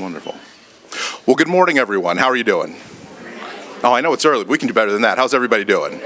Wonderful. Well, good morning, everyone. How are you doing? Oh, I know it's early, but we can do better than that. How's everybody doing?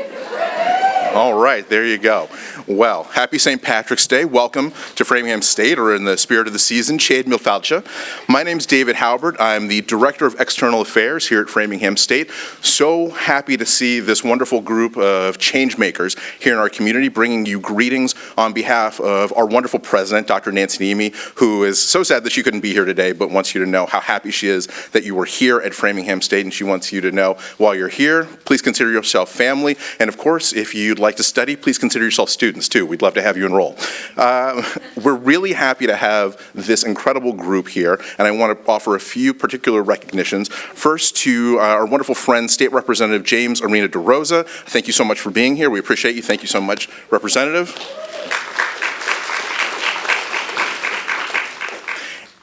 All right, there you go. Well, happy St. Patrick's Day. Welcome to Framingham State, or in the spirit of the season, Chéad Milfalcha. My name's David Halbert. I'm the Director of External Affairs here at Framingham State. So happy to see this wonderful group of change makers here in our community, bringing you greetings on behalf of our wonderful president, Dr. Nancy Niemi, who is so sad that she couldn't be here today, but wants you to know how happy she is that you were here at Framingham State, and she wants you to know while you're here, please consider yourself family, and of course, if you'd like to study, please consider yourself students too. We'd love to have you enroll. We're really happy to have this incredible group here, and I want to offer a few particular recognitions. First, to our wonderful friend, State Representative James Arena DeRosa. Thank you so much for being here. We appreciate you. Thank you so much, Representative.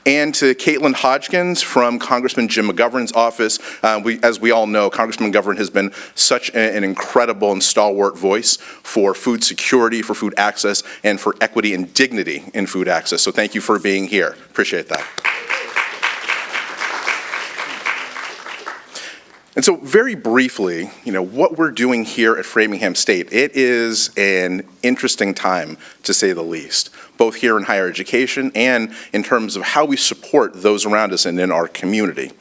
And to Caitlin Hodgkins from Congressman Jim McGovern's office. As we all know, Congressman McGovern has been such an incredible and stalwart voice for food security, for food access, and for equity and dignity in food access. So thank you for being here. Appreciate that. And so very briefly, what we're doing here at Framingham State, it is an interesting time, to say the least, both here in higher education and in terms of how we support those around us and in our community.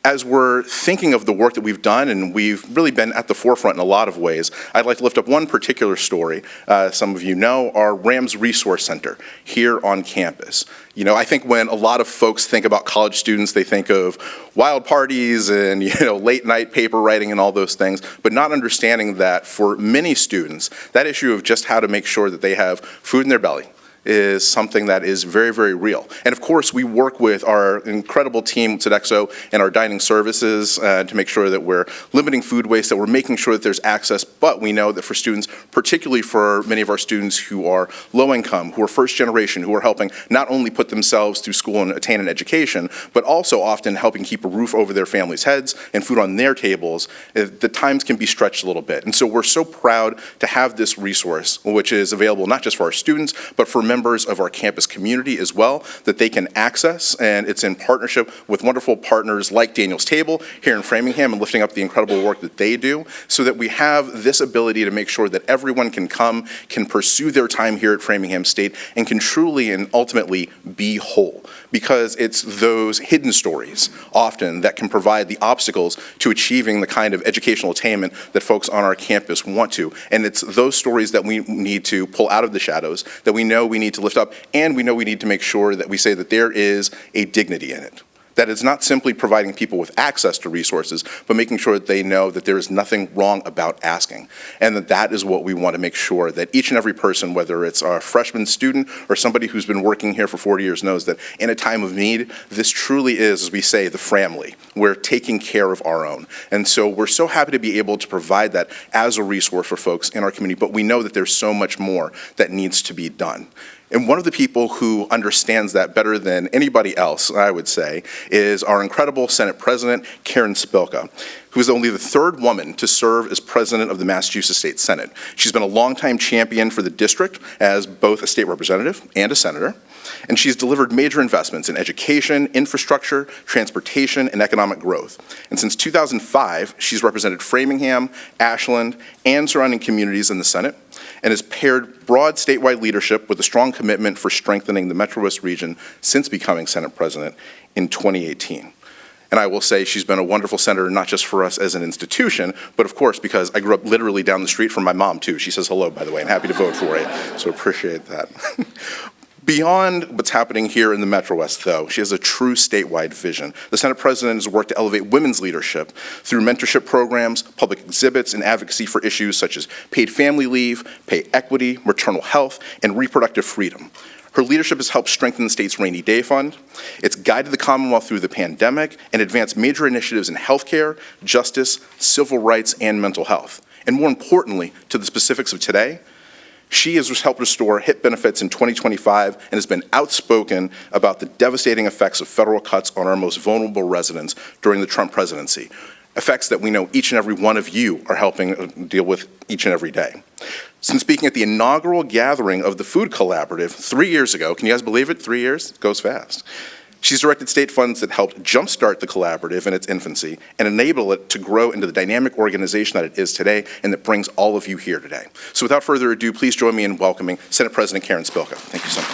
As we're thinking of the work that we've done, and we've really been at the forefront in a lot of ways, I'd like to lift up one particular story. Some of you know our Rams Resource Center here on campus. I think when a lot of folks think about college students, they think of wild parties and late night paper writing and all those things, but not understanding that for many students, that issue of just how to make sure that they have food in their belly is something that is very, very real. And of course, we work with our incredible team at Sodexo and our dining services to make sure that we're limiting food waste, that we're making sure that there's access, but we know that for students, particularly for many of our students who are low income, who are first generation, who are helping not only put themselves through school and attain an education, but also often helping keep a roof over their families' heads and food on their tables, the times can be stretched a little bit. And so we're so proud to have this resource, which is available not just for our students, but for members of our campus community as well, that they can access, and it's in partnership with wonderful partners like Daniel's Table here in Framingham and lifting up the incredible work that they do, so that we have this ability to make sure that everyone can come, can pursue their time here at Framingham State, and can truly and ultimately be whole. Because it's those hidden stories often that can provide the obstacles to achieving the kind of educational attainment that folks on our campus want to. And it's those stories that we need to pull out of the shadows, that we know we need to lift up, and we know we need to make sure that we say that there is a dignity in it. That it's not simply providing people with access to resources, but making sure that they know that there is nothing wrong about asking. And that is what we want to make sure that each and every person, whether it's a freshman student or somebody who's been working here for 40 years, knows that in a time of need, this truly is, as we say, the family. We're taking care of our own. And so we're so happy to be able to provide that as a resource for folks in our community, but we know that there's so much more that needs to be done. And one of the people who understands that better than anybody else, I would say, is our incredible Senate President, Karen Spilka, who is only the third woman to serve as president of the Massachusetts State Senate. She's been a longtime champion for the district as both a state representative and a senator, and she's delivered major investments in education, infrastructure, transportation, and economic growth. And since 2005, she's represented Framingham, Ashland, and surrounding communities in the Senate, and has paired broad statewide leadership with a strong commitment for strengthening the MetroWest region since becoming Senate President in 2018. And I will say she's been a wonderful senator, not just for us as an institution, but of course because I grew up literally down the street from my mom too. She says hello, by the way, and happy to vote for you, so appreciate that. Beyond what's happening here in the MetroWest, though, she has a true statewide vision. The Senate President has worked to elevate women's leadership through mentorship programs, public exhibits, and advocacy for issues such as paid family leave, pay equity, maternal health, and reproductive freedom. Her leadership has helped strengthen the state's rainy day fund. It's guided the Commonwealth through the pandemic and advanced major initiatives in healthcare, justice, civil rights, and mental health. And more importantly, to the specifics of today, she has helped restore HIP benefits in 2025 and has been outspoken about the devastating effects of federal cuts on our most vulnerable residents during the Trump presidency, effects that we know each and every one of you are helping deal with each and every day. Since speaking at the inaugural gathering of the Food Collaborative 3 years ago, can you guys believe it? 3 years? It goes fast. She's directed state funds that helped jumpstart the collaborative in its infancy and enable it to grow into the dynamic organization that it is today and that brings all of you here today. So without further ado, please join me in welcoming Senate President Karen Spilka. Thank you so much.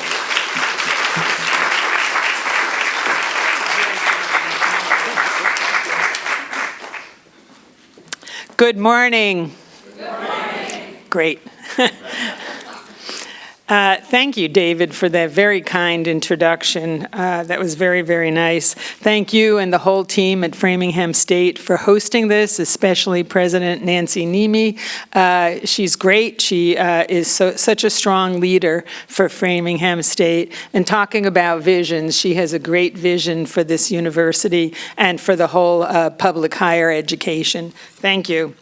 Good morning. Good morning. Great. Thank you, David, for that very kind introduction. That was very, very nice. Thank you and the whole team at Framingham State for hosting this, especially President Nancy Nemi. She's great. She is such a strong leader for Framingham State. And talking about visions, she has a great vision for this university and for the whole public higher education. Thank you.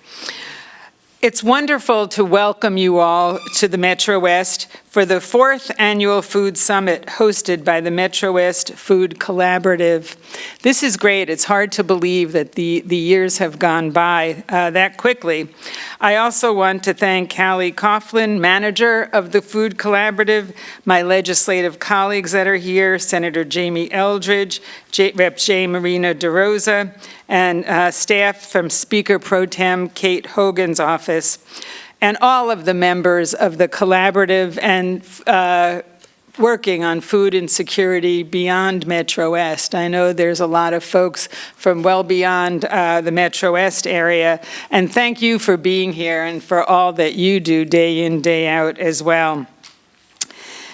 It's wonderful to welcome you all to the MetroWest for the 4th Annual Food Summit hosted by the MetroWest Food Collaborative. This is great. It's hard to believe that the years have gone by that quickly. I also want to thank Callie Coughlin, manager of the Food Collaborative, my legislative colleagues that are here, Senator Jamie Eldridge, Rep. J. Marina DeRosa, and staff from Speaker Pro Tem Kate Hogan's office, and all of the members of the collaborative and working on food insecurity beyond MetroWest. I know there's a lot of folks from well beyond the MetroWest area, and thank you for being here and for all that you do day in, day out as well.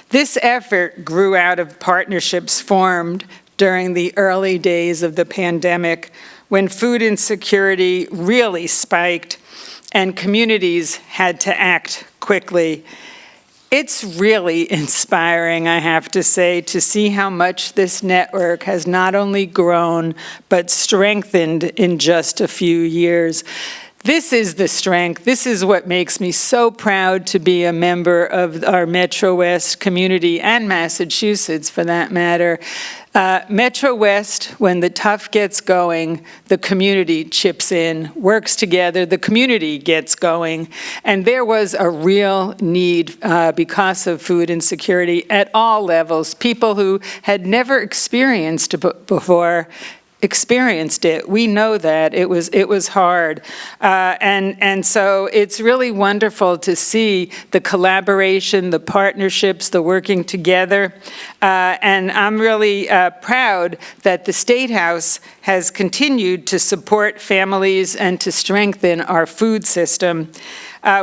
This effort grew out of partnerships formed during the early days of the pandemic when food insecurity really spiked and communities had to act quickly. It's really inspiring, I have to say, to see how much this network has not only grown, but strengthened in just a few years. This is the strength. This is what makes me so proud to be a member of our MetroWest community and Massachusetts, for that matter. MetroWest, when the tough gets going, the community chips in, works together, the community gets going. And there was a real need because of food insecurity at all levels. People who had never experienced it before experienced it. We know that it was hard, and so it's really wonderful to see the collaboration, the partnerships, the working together, and I'm really proud that the State House has continued to support families and to strengthen our food system.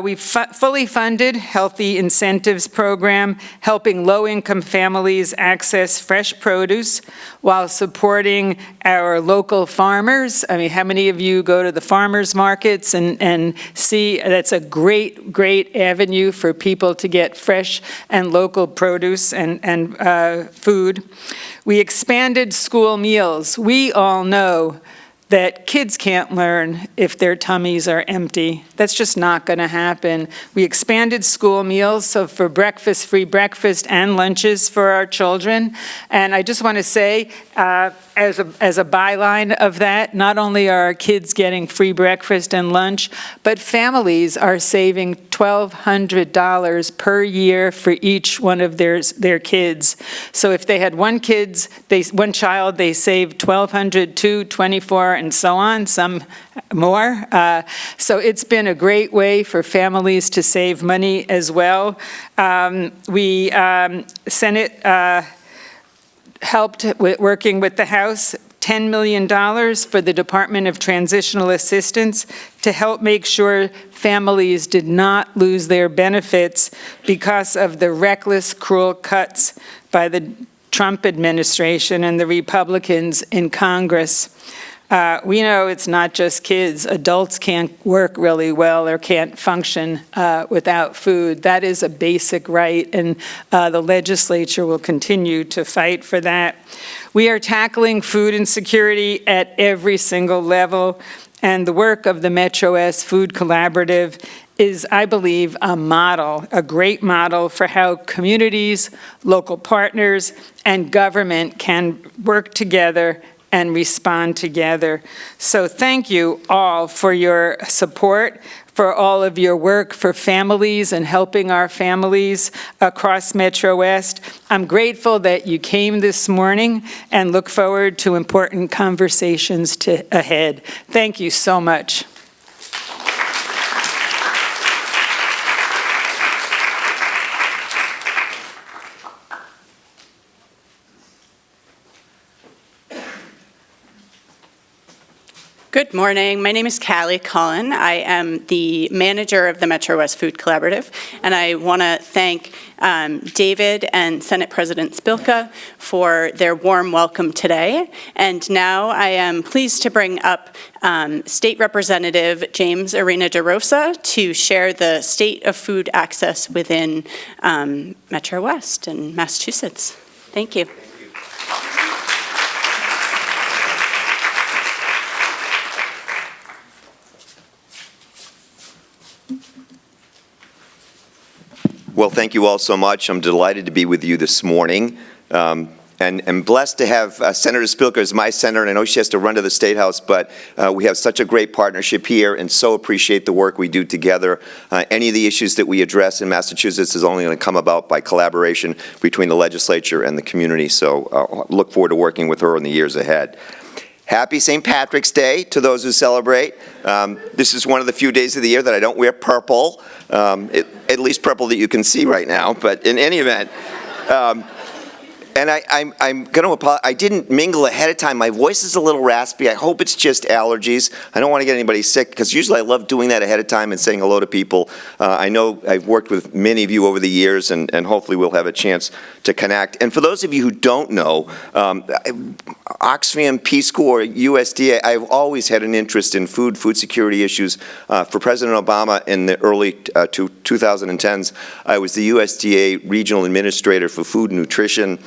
We've fully funded Healthy Incentives Program, helping low-income families access fresh produce while supporting our local farmers. I mean, how many of you go to the farmers markets and see that's a great, great avenue for people to get fresh and local produce and food. We expanded school meals. We all know that kids can't learn if their tummies are empty. That's just not going to happen. We expanded school meals, so for breakfast, free breakfast and lunches for our children. And I just want to say, as a byline of that, not only are our kids getting free breakfast and lunch, but families are saving $1,200 per year for each one of their kids. So if they had one child, they saved $1,200, two, 24, and so on, some more. So it's been a great way for families to save money as well. Senate helped with working with the House, $10 million for the Department of Transitional Assistance to help make sure families did not lose their benefits because of the reckless, cruel cuts by the Trump administration and the Republicans in Congress. We know it's not just kids. Adults can't work really well or can't function without food. That is a basic right, and the legislature will continue to fight for that. We are tackling food insecurity at every single level, and the work of the MetroWest Food Collaborative is, I believe, a model, a great model for how communities, local partners, and government can work together and respond together. So thank you all for your support, for all of your work for families and helping our families across MetroWest. I'm grateful that you came this morning and look forward to important conversations ahead. Thank you so much. Good morning. My name is Callie Cullen. I am the manager of the MetroWest Food Collaborative, and I want to thank David and Senate President Spilka for their warm welcome today. And now I am pleased to bring up State Representative James Arena DeRosa to share the state of food access within MetroWest and Massachusetts. Thank you. Well, thank you all so much. I'm delighted to be with you this morning, and blessed to have Senator Spilka as my senator, and I know she has to run to the State House, but we have such a great partnership here and so appreciate the work we do together. Any of the issues that we address in Massachusetts is only going to come about by collaboration between the legislature and the community, so look forward to working with her in the years ahead. Happy St. Patrick's Day to those who celebrate. This is one of the few days of the year that I don't wear purple, at least purple that you can see right now, but in any event, and I'm going to apologize. I didn't mingle ahead of time. My voice is a little raspy. I hope it's just allergies. I don't want to get anybody sick, because usually I love doing that ahead of time and saying hello to people. I know I've worked with many of you over the years, and hopefully we'll have a chance to connect. And for those of you who don't know, Oxfam, Peace Corps, USDA, I've always had an interest in food security issues. For President Obama in the early 2010s, I was the USDA Regional Administrator for Food and Nutrition.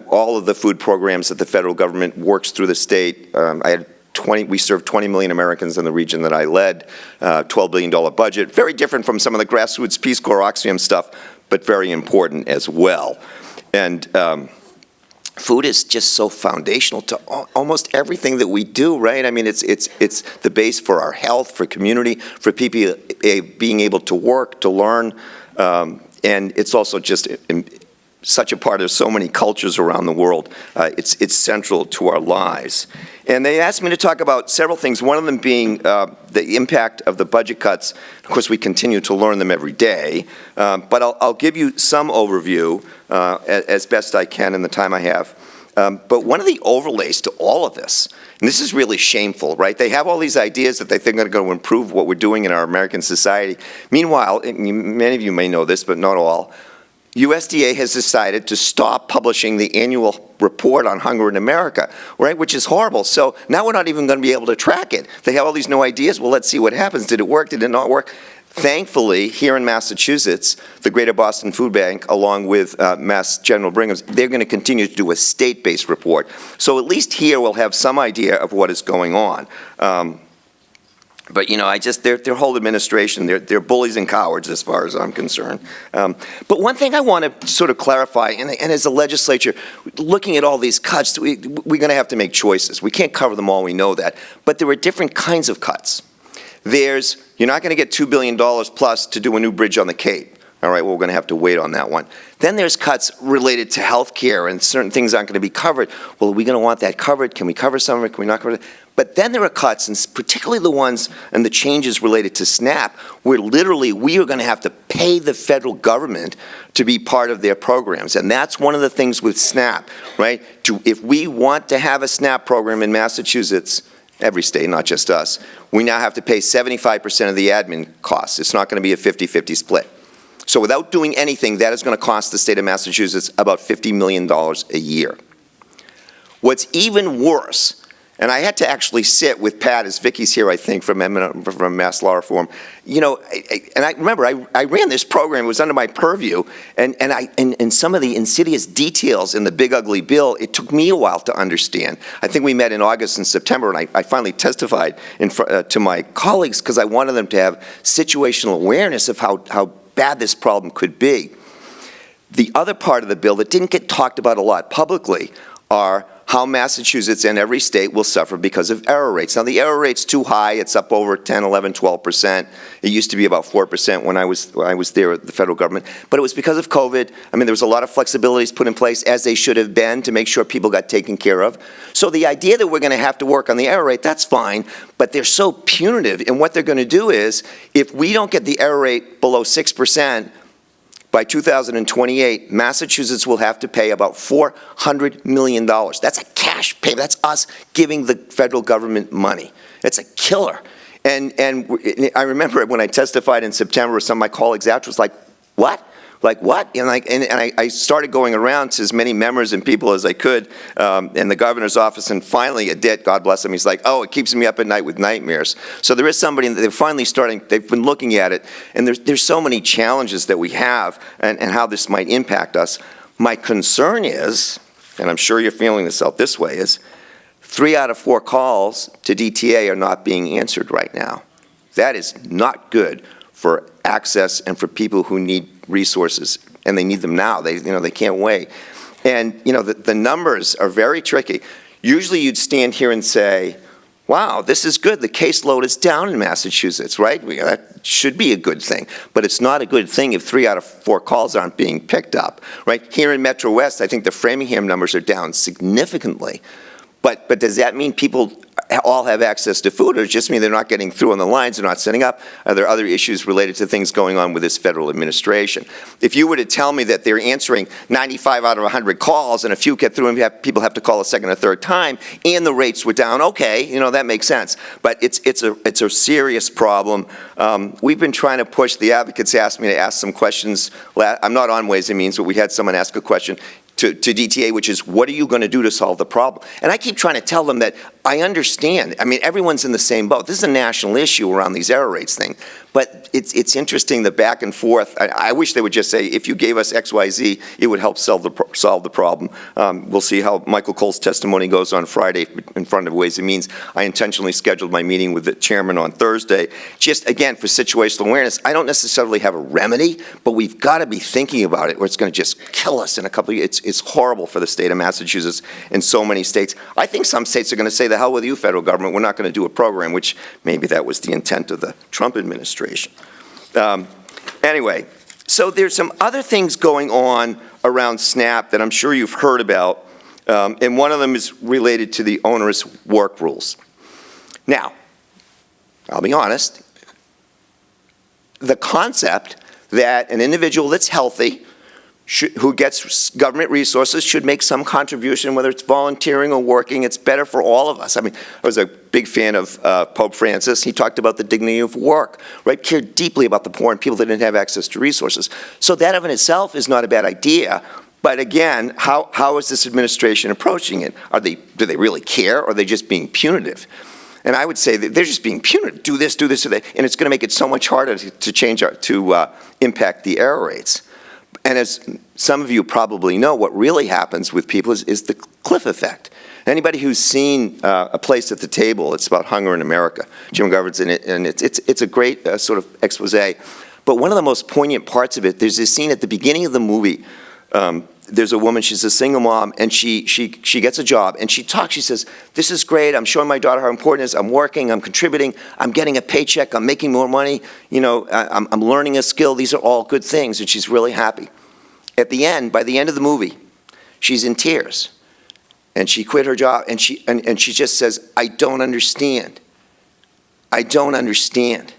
All of the food programs that the federal government works through the state, we served 20 million Americans in the region that I led, $12 billion budget, very different from some of the grassroots Peace Corps, Oxfam stuff, but very important as well. And food is just so foundational to almost everything that we do, right? I mean, it's the base for our health, for community, for people being able to work, to learn, and it's also just such a part of so many cultures around the world. It's central to our lives. And they asked me to talk about several things, one of them being the impact of the budget cuts. Of course, we continue to learn them every day, but I'll give you some overview as best I can in the time I have. But one of the overlays to all of this, and this is really shameful, right? They have all these ideas that they think are going to improve what we're doing in our American society. Meanwhile, many of you may know this, but not all, USDA has decided to stop publishing the annual report on hunger in America, right, which is horrible. So now we're not even going to be able to track it. They have all these new ideas. Well, let's see what happens. Did it work? Did it not work? Thankfully, here in Massachusetts, the Greater Boston Food Bank, along with Mass General Brigham's, they're going to continue to do a state-based report. So at least here we'll have some idea of what is going on. But, you know, their whole administration, they're bullies and cowards as far as I'm concerned. But one thing I want to sort of clarify, and as a legislature, looking at all these cuts, we're going to have to make choices. We can't cover them all, we know that. But there are different kinds of cuts. You're not going to get $2 billion plus to do a new bridge on the Cape. All right, well, we're going to have to wait on that one. Then there's cuts related to health care, and certain things aren't going to be covered. Well, are we going to want that covered? Can we cover some of it? Can we not cover it? But then there are cuts, and particularly the ones and the changes related to SNAP, where literally we are going to have to pay the federal government to be part of their programs. And that's one of the things with SNAP, right? If we want to have a SNAP program in Massachusetts, every state, not just us, we now have to pay 75% of the admin costs. It's not going to be a 50-50 split. So without doing anything, that is going to cost the state of Massachusetts about $50 million a year. What's even worse, and I had to actually sit with Pat, as Vicky's here, I think, from Mass Law Reform. You know, and I remember I ran this program. It was under my purview, and some of the insidious details in the big ugly bill, it took me a while to understand. I think we met in August and September, and I finally testified to my colleagues because I wanted them to have situational awareness of how bad this problem could be. The other part of the bill that didn't get talked about a lot publicly are how Massachusetts and every state will suffer because of error rates. Now, the error rate's too high. It's up over 10, 11, 12%. It used to be about 4% when I was there at the federal government. But it was because of COVID. I mean, there was a lot of flexibilities put in place, as they should have been, to make sure people got taken care of. So the idea that we're going to have to work on the error rate, that's fine, but they're so punitive. And what they're going to do is, if we don't get the error rate below 6%, by 2028, Massachusetts will have to pay about $400 million. That's a cash payment. That's us giving the federal government money. It's a killer. And I remember when I testified in September, some of my colleagues after was like, what? Like what? And I started going around to as many members and people as I could in the governor's office, and finally Adit, God bless him, he's like, oh, it keeps me up at night with nightmares. So there is somebody, they're finally starting, they've been looking at it, and there's so many challenges that we have and how this might impact us. My concern is, and I'm sure you're feeling this out this way, is 3 out of 4 calls to DTA are not being answered right now. That is not good for access and for people who need resources, and they need them now. They can't wait. And the numbers are very tricky. Usually you'd stand here and say, wow, this is good. The caseload is down in Massachusetts, right? That should be a good thing. But it's not a good thing if 3 out of 4 calls aren't being picked up, right? Here in MetroWest, I think the Framingham numbers are down significantly. But does that mean people all have access to food, or does it just mean they're not getting through on the lines, they're not setting up? Are there other issues related to things going on with this federal administration? If you were to tell me that they're answering 95 out of 100 calls and a few get through and people have to call a second or third time, and the rates were down, okay, that makes sense. But it's a serious problem. We've been trying to push. The advocates asked me to ask some questions. I'm not on Ways and Means, but we had someone ask a question to DTA, which is, what are you going to do to solve the problem? And I keep trying to tell them that I understand. I mean, everyone's in the same boat. This is a national issue around these error rates thing. But it's interesting, the back and forth. I wish they would just say, if you gave us X, Y, Z, it would help solve the problem. We'll see how Michael Cole's testimony goes on Friday in front of Ways and Means. I intentionally scheduled my meeting with the chairman on Thursday. Just, again, for situational awareness, I don't necessarily have a remedy, but we've got to be thinking about it, or it's going to just kill us in a couple of years. It's horrible for the state of Massachusetts and so many states. I think some states are going to say, the hell with you, federal government, we're not going to do a program, which maybe that was the intent of the Trump administration. Anyway, so there's some other things going on around SNAP that I'm sure you've heard about, and one of them is related to the onerous work rules. Now, I'll be honest, the concept that an individual that's healthy, who gets government resources, should make some contribution, whether it's volunteering or working. It's better for all of us. I mean, I was a big fan of Pope Francis. He talked about the dignity of work, right? Cared deeply about the poor and people that didn't have access to resources. So that in itself is not a bad idea. But again, how is this administration approaching it? Do they really care, or are they just being punitive? And I would say that they're just being punitive. Do this, do that. And it's going to make it so much harder to impact the error rates. And as some of you probably know, what really happens with people is the cliff effect. Anybody who's seen A Place at the Table, it's about hunger in America. Jim Govern's in it, and it's a great sort of expose. But one of the most poignant parts of it, there's this scene at the beginning of the movie. There's a woman, she's a single mom, and she gets a job, and she talks, she says, this is great, I'm showing my daughter how important it is, I'm working, I'm contributing, I'm getting a paycheck, I'm making more money, I'm learning a skill, these are all good things, and she's really happy. At the end, by the end of the movie, she's in tears, and she quit her job, and she just says, I don't understand. I don't understand.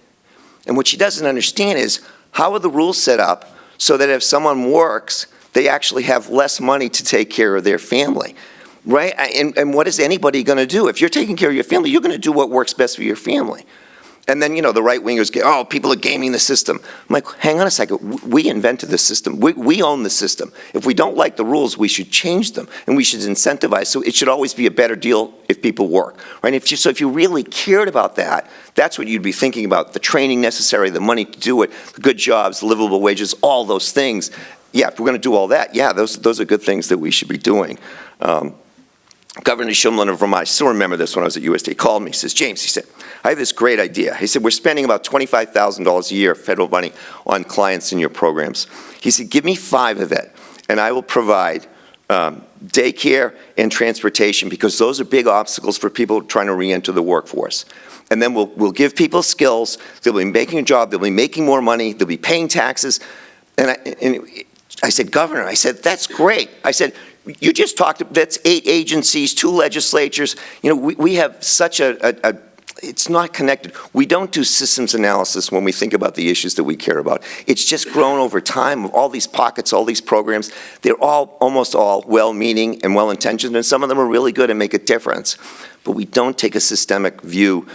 And what she doesn't understand is, how are the rules set up so that if someone works, they actually have less money to take care of their family, right? And what is anybody going to do? If you're taking care of your family, you're going to do what works best for your family. And then, the right-wingers get, oh, people are gaming the system. I'm like, hang on a second. We invented the system. We own the system. If we don't like the rules, we should change them, and we should incentivize. So it should always be a better deal if people work, right? So if you really cared about that, that's what you'd be thinking about, the training necessary, the money to do it, the good jobs, livable wages, all those things. Yeah, if we're going to do all that, yeah, those are good things that we should be doing. Governor Shumlin of Vermont, I still remember this when I was at USD, called me, he says, James, he said, I have this great idea. He said, we're spending about $25,000 a year, federal money, on clients in your programs. He said, give me 5 of it, and I will provide daycare and transportation, because those are big obstacles for people trying to re-enter the workforce. And then we'll give people skills, they'll be making a job, they'll be making more money, they'll be paying taxes. And I said, Governor, I said, that's great. I said, you just talked, that's 8 agencies, 2 legislatures. You know, we have such it's not connected. We don't do systems analysis when we think about the issues that we care about. It's just grown over time, all these pockets, all these programs. They're almost all well-meaning and well-intentioned, and some of them are really good and make a difference. But we don't take a systemic view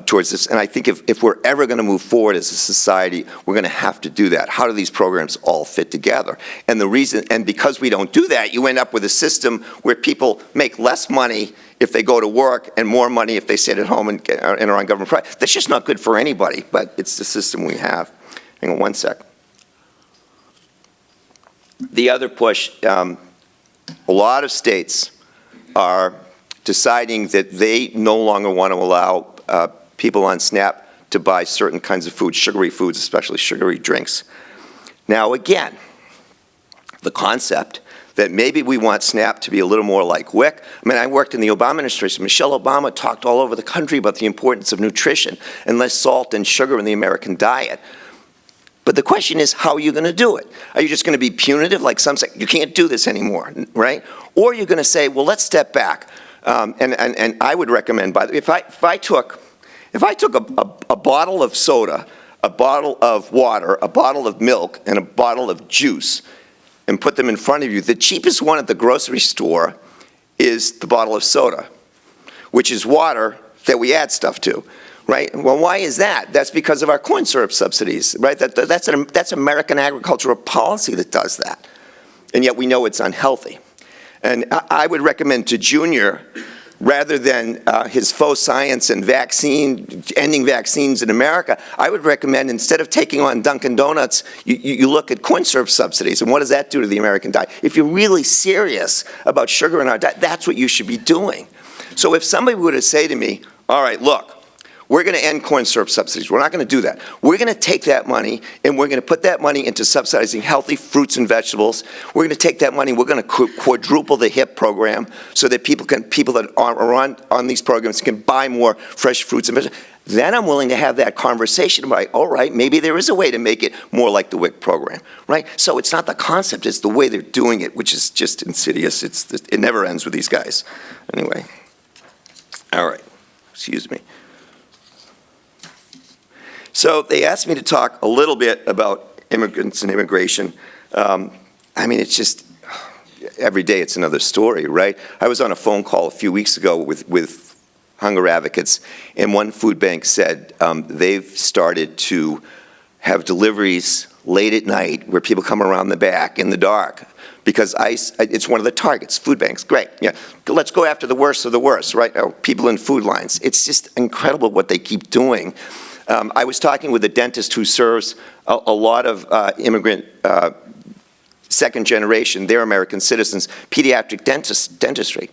towards this. And I think if we're ever going to move forward as a society, we're going to have to do that. How do these programs all fit together? And the reason, and because we don't do that, you end up with a system where people make less money if they go to work and more money if they sit at home and are on government projects. That's just not good for anybody, but it's the system we have. Hang on one sec. The other push, a lot of states are deciding that they no longer want to allow people on SNAP to buy certain kinds of foods, sugary foods, especially sugary drinks. Now again, the concept that maybe we want SNAP to be a little more like WIC. I mean, I worked in the Obama administration. Michelle Obama talked all over the country about the importance of nutrition and less salt and sugar in the American diet. But the question is, how are you going to do it? Are you just going to be punitive, like some say, you can't do this anymore, right? Or you're going to say, well, let's step back. And I would recommend, by the way, if I took a bottle of soda, a bottle of water, a bottle of milk, and a bottle of juice, and put them in front of you, the cheapest one at the grocery store is the bottle of soda, which is water that we add stuff to, right? Well, why is that? That's because of our corn syrup subsidies, right? That's American agricultural policy that does that. And yet we know it's unhealthy. And I would recommend to Junior, rather than his faux science and ending vaccines in America, I would recommend, instead of taking on Dunkin' Donuts, you look at corn syrup subsidies, and what does that do to the American diet? If you're really serious about sugar in our diet, that's what you should be doing. So if somebody were to say to me, all right, look, we're going to end corn syrup subsidies. We're not going to do that. We're going to take that money and we're going to put that money into subsidizing healthy fruits and vegetables. We're going to take that money, we're going to quadruple the HIP program so that people that are on these programs can buy more fresh fruits and vegetables. Then I'm willing to have that conversation about, all right, maybe there is a way to make it more like the WIC program, right? So it's not the concept, it's the way they're doing it, which is just insidious. It never ends with these guys. Anyway, all right, excuse me. So they asked me to talk a little bit about immigrants and immigration. I mean, it's just, every day it's another story, right? I was on a phone call a few weeks ago with hunger advocates, and one food bank said they've started to have deliveries late at night where people come around the back in the dark because ICE, it's one of the targets, food banks, great, yeah. Let's go after the worst of the worst, right? People in food lines. It's just incredible what they keep doing. I was talking with a dentist who serves a lot of immigrant second generation, they're American citizens, pediatric dentistry.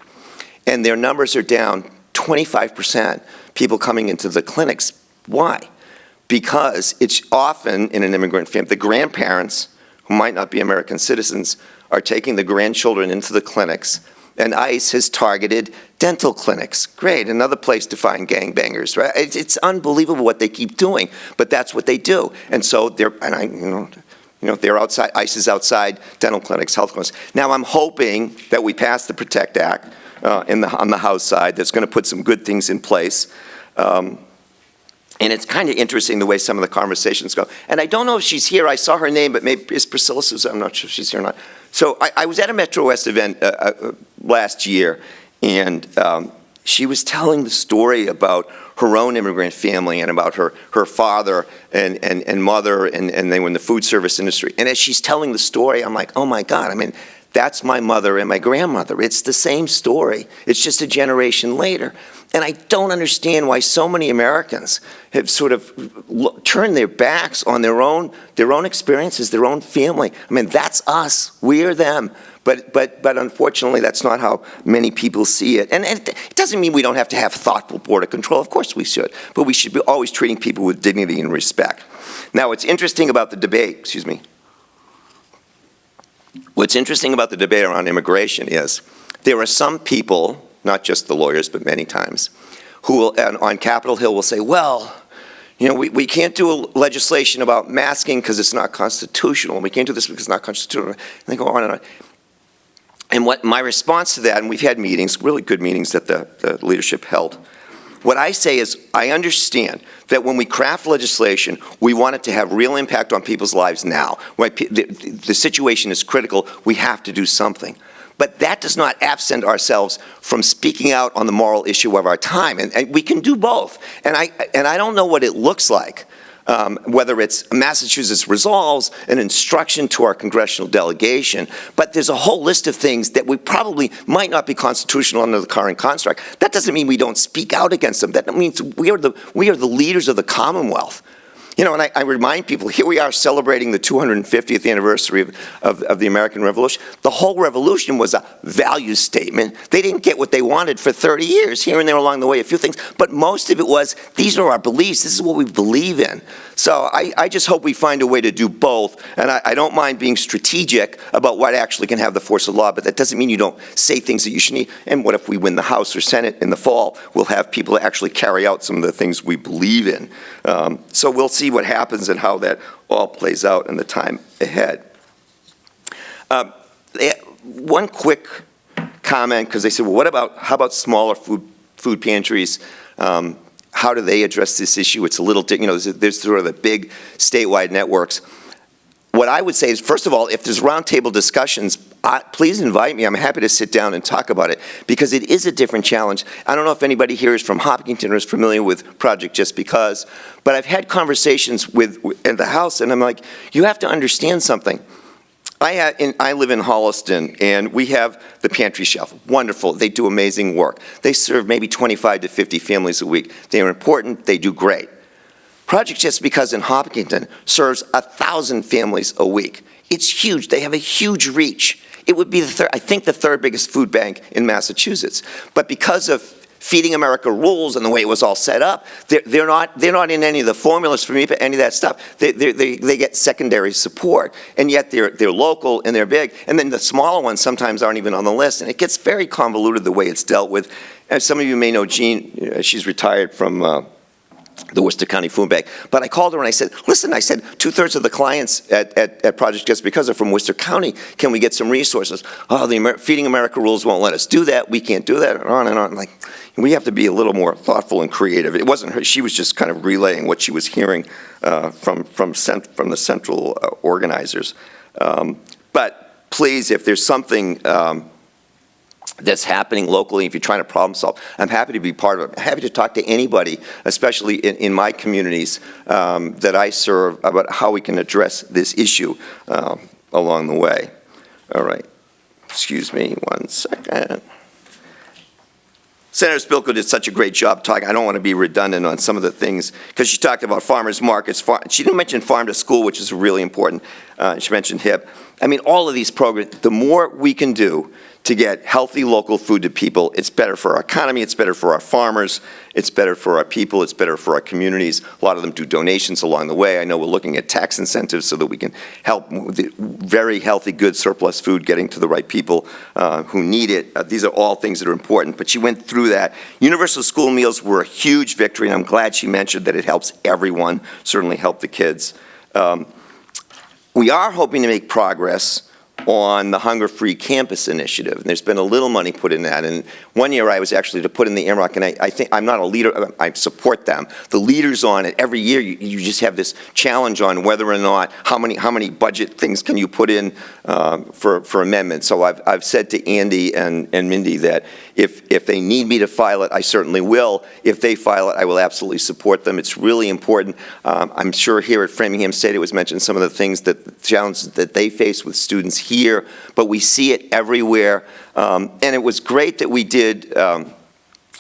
And their numbers are down 25%, people coming into the clinics. Why? Because it's often in an immigrant family, the grandparents, who might not be American citizens, are taking the grandchildren into the clinics. And ICE has targeted dental clinics. Great, another place to find gangbangers, right? It's unbelievable what they keep doing, but that's what they do. And so they're outside, ICE is outside dental clinics, health clinics. Now I'm hoping that we pass the PROTECT Act on the House side that's going to put some good things in place. And it's kind of interesting the way some of the conversations go. And I don't know if she's here. I saw her name, but maybe it's Priscilla Sousa. I'm not sure if she's here or not. So I was at a MetroWest event last year, and she was telling the story about her own immigrant family and about her father and mother, and they were in the food service industry. And as she's telling the story, I'm like, oh my God, I mean, that's my mother and my grandmother. It's the same story. It's just a generation later. And I don't understand why so many Americans have sort of turned their backs on their own experiences, their own family. I mean, that's us. We're them. But unfortunately, that's not how many people see it. And it doesn't mean we don't have to have thoughtful border control. Of course we should. But we should be always treating people with dignity and respect. Now, what's interesting about the debate, What's interesting about the debate around immigration is there are some people, not just the lawyers, but many times, who will, on Capitol Hill will say, well, you know, we can't do legislation about masking because it's not constitutional, and we can't do this because it's not constitutional. And they go on and on. And what my response to that, and we've had meetings, really good meetings that the leadership held, what I say is I understand that when we craft legislation, we want it to have real impact on people's lives now. Right? The situation is critical. We have to do something. But that does not absent ourselves from speaking out on the moral issue of our time. And we can do both. And I don't know what it looks like, whether it's Massachusetts resolves an instruction to our congressional delegation, but there's a whole list of things that we probably might not be constitutional under the current construct. That doesn't mean we don't speak out against them. That means we are the leaders of the Commonwealth. You know, and I remind people, here we are celebrating the 250th anniversary of the American Revolution. The whole revolution was a value statement. They didn't get what they wanted for 30 years, here and there along the way, a few things. But most of it was, these are our beliefs. This is what we believe in. So I just hope we find a way to do both. And I don't mind being strategic about what actually can have the force of law, but that doesn't mean you don't say things that you should need. And what if we win the House or Senate in the fall? We'll have people actually carry out some of the things we believe in. So we'll see what happens and how that all plays out in the time ahead. One quick comment, because they said, well, how about smaller food pantries? How do they address this issue? It's a little, you know, there's sort of the big statewide networks. What I would say is, first of all, if there's roundtable discussions, please invite me. I'm happy to sit down and talk about it, because it is a different challenge. I don't know if anybody here is from Hopkinton or is familiar with Project Just Because, but I've had conversations in the House, and I'm like, you have to understand something. I live in Holliston, and we have the pantry shelf. Wonderful. They do amazing work. They serve maybe 25 to 50 families a week. They are important. They do great. Project Just Because in Hopkinton serves 1,000 families a week. It's huge. They have a huge reach. It would be, I think, the third biggest food bank in Massachusetts. But because of Feeding America rules and the way it was all set up, they're not in any of the formulas for me, but any of that stuff. They get secondary support, and yet they're local and they're big. And then the smaller ones sometimes aren't even on the list, and it gets very convoluted the way it's dealt with. As some of you may know, Jean, she's retired from the Worcester County Food Bank. But I called her and I said, listen, I said, 2/3 of the clients at Project Just Because are from Worcester County. Can we get some resources? Oh, the Feeding America rules won't let us do that. We can't do that, and on and on. Like, we have to be a little more thoughtful and creative. It wasn't her. She was just kind of relaying what she was hearing from the central organizers. But please, if there's something that's happening locally, if you're trying to problem solve, I'm happy to be part of it. I'm happy to talk to anybody, especially in my communities that I serve, about how we can address this issue along the way. All right. Excuse me 1 second. Senator Spilko did such a great job talking. I don't want to be redundant on some of the things, because she talked about farmers markets. She didn't mention farm to school, which is really important. She mentioned HIP. I mean, all of these programs, the more we can do to get healthy local food to people, it's better for our economy, it's better for our farmers, it's better for our people, it's better for our communities. A lot of them do donations along the way. I know we're looking at tax incentives so that we can help with the very healthy, good surplus food getting to the right people who need it. These are all things that are important, but she went through that. Universal school meals were a huge victory, and I'm glad she mentioned that it helps everyone, certainly help the kids. We are hoping to make progress on the Hunger-Free Campus Initiative. And there's been a little money put in that. And one year I was actually to put in the earmark, and I think, I'm not a leader, I support them. The leaders on it, every year you just have this challenge on whether or not, how many budget things can you put in for amendments. So I've said to Andy and Mindy that if they need me to file it, I certainly will. If they file it, I will absolutely support them. It's really important. I'm sure here at Framingham State it was mentioned some of the things that, challenges that they face with students here, but we see it everywhere. And it was great that we did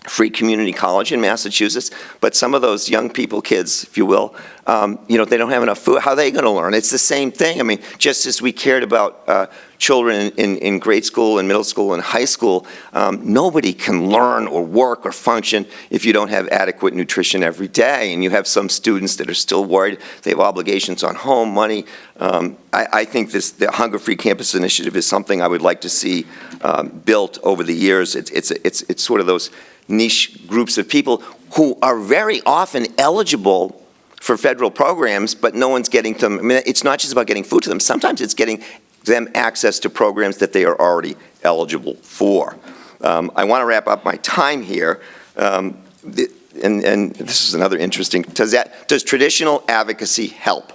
free community college in Massachusetts, but some of those young people, kids, if you will, they don't have enough food. How are they going to learn? It's the same thing. I mean, just as we cared about children in grade school and middle school and high school, nobody can learn or work or function if you don't have adequate nutrition every day. And you have some students that are still worried. They have obligations on home, money. I think the Hunger Free Campus Initiative is something I would like to see built over the years. It's sort of those niche groups of people who are very often eligible for federal programs, but no one's getting them. I mean, it's not just about getting food to them. Sometimes it's getting them access to programs that they are already eligible for. I want to wrap up my time here, and this is another interesting, does traditional advocacy help?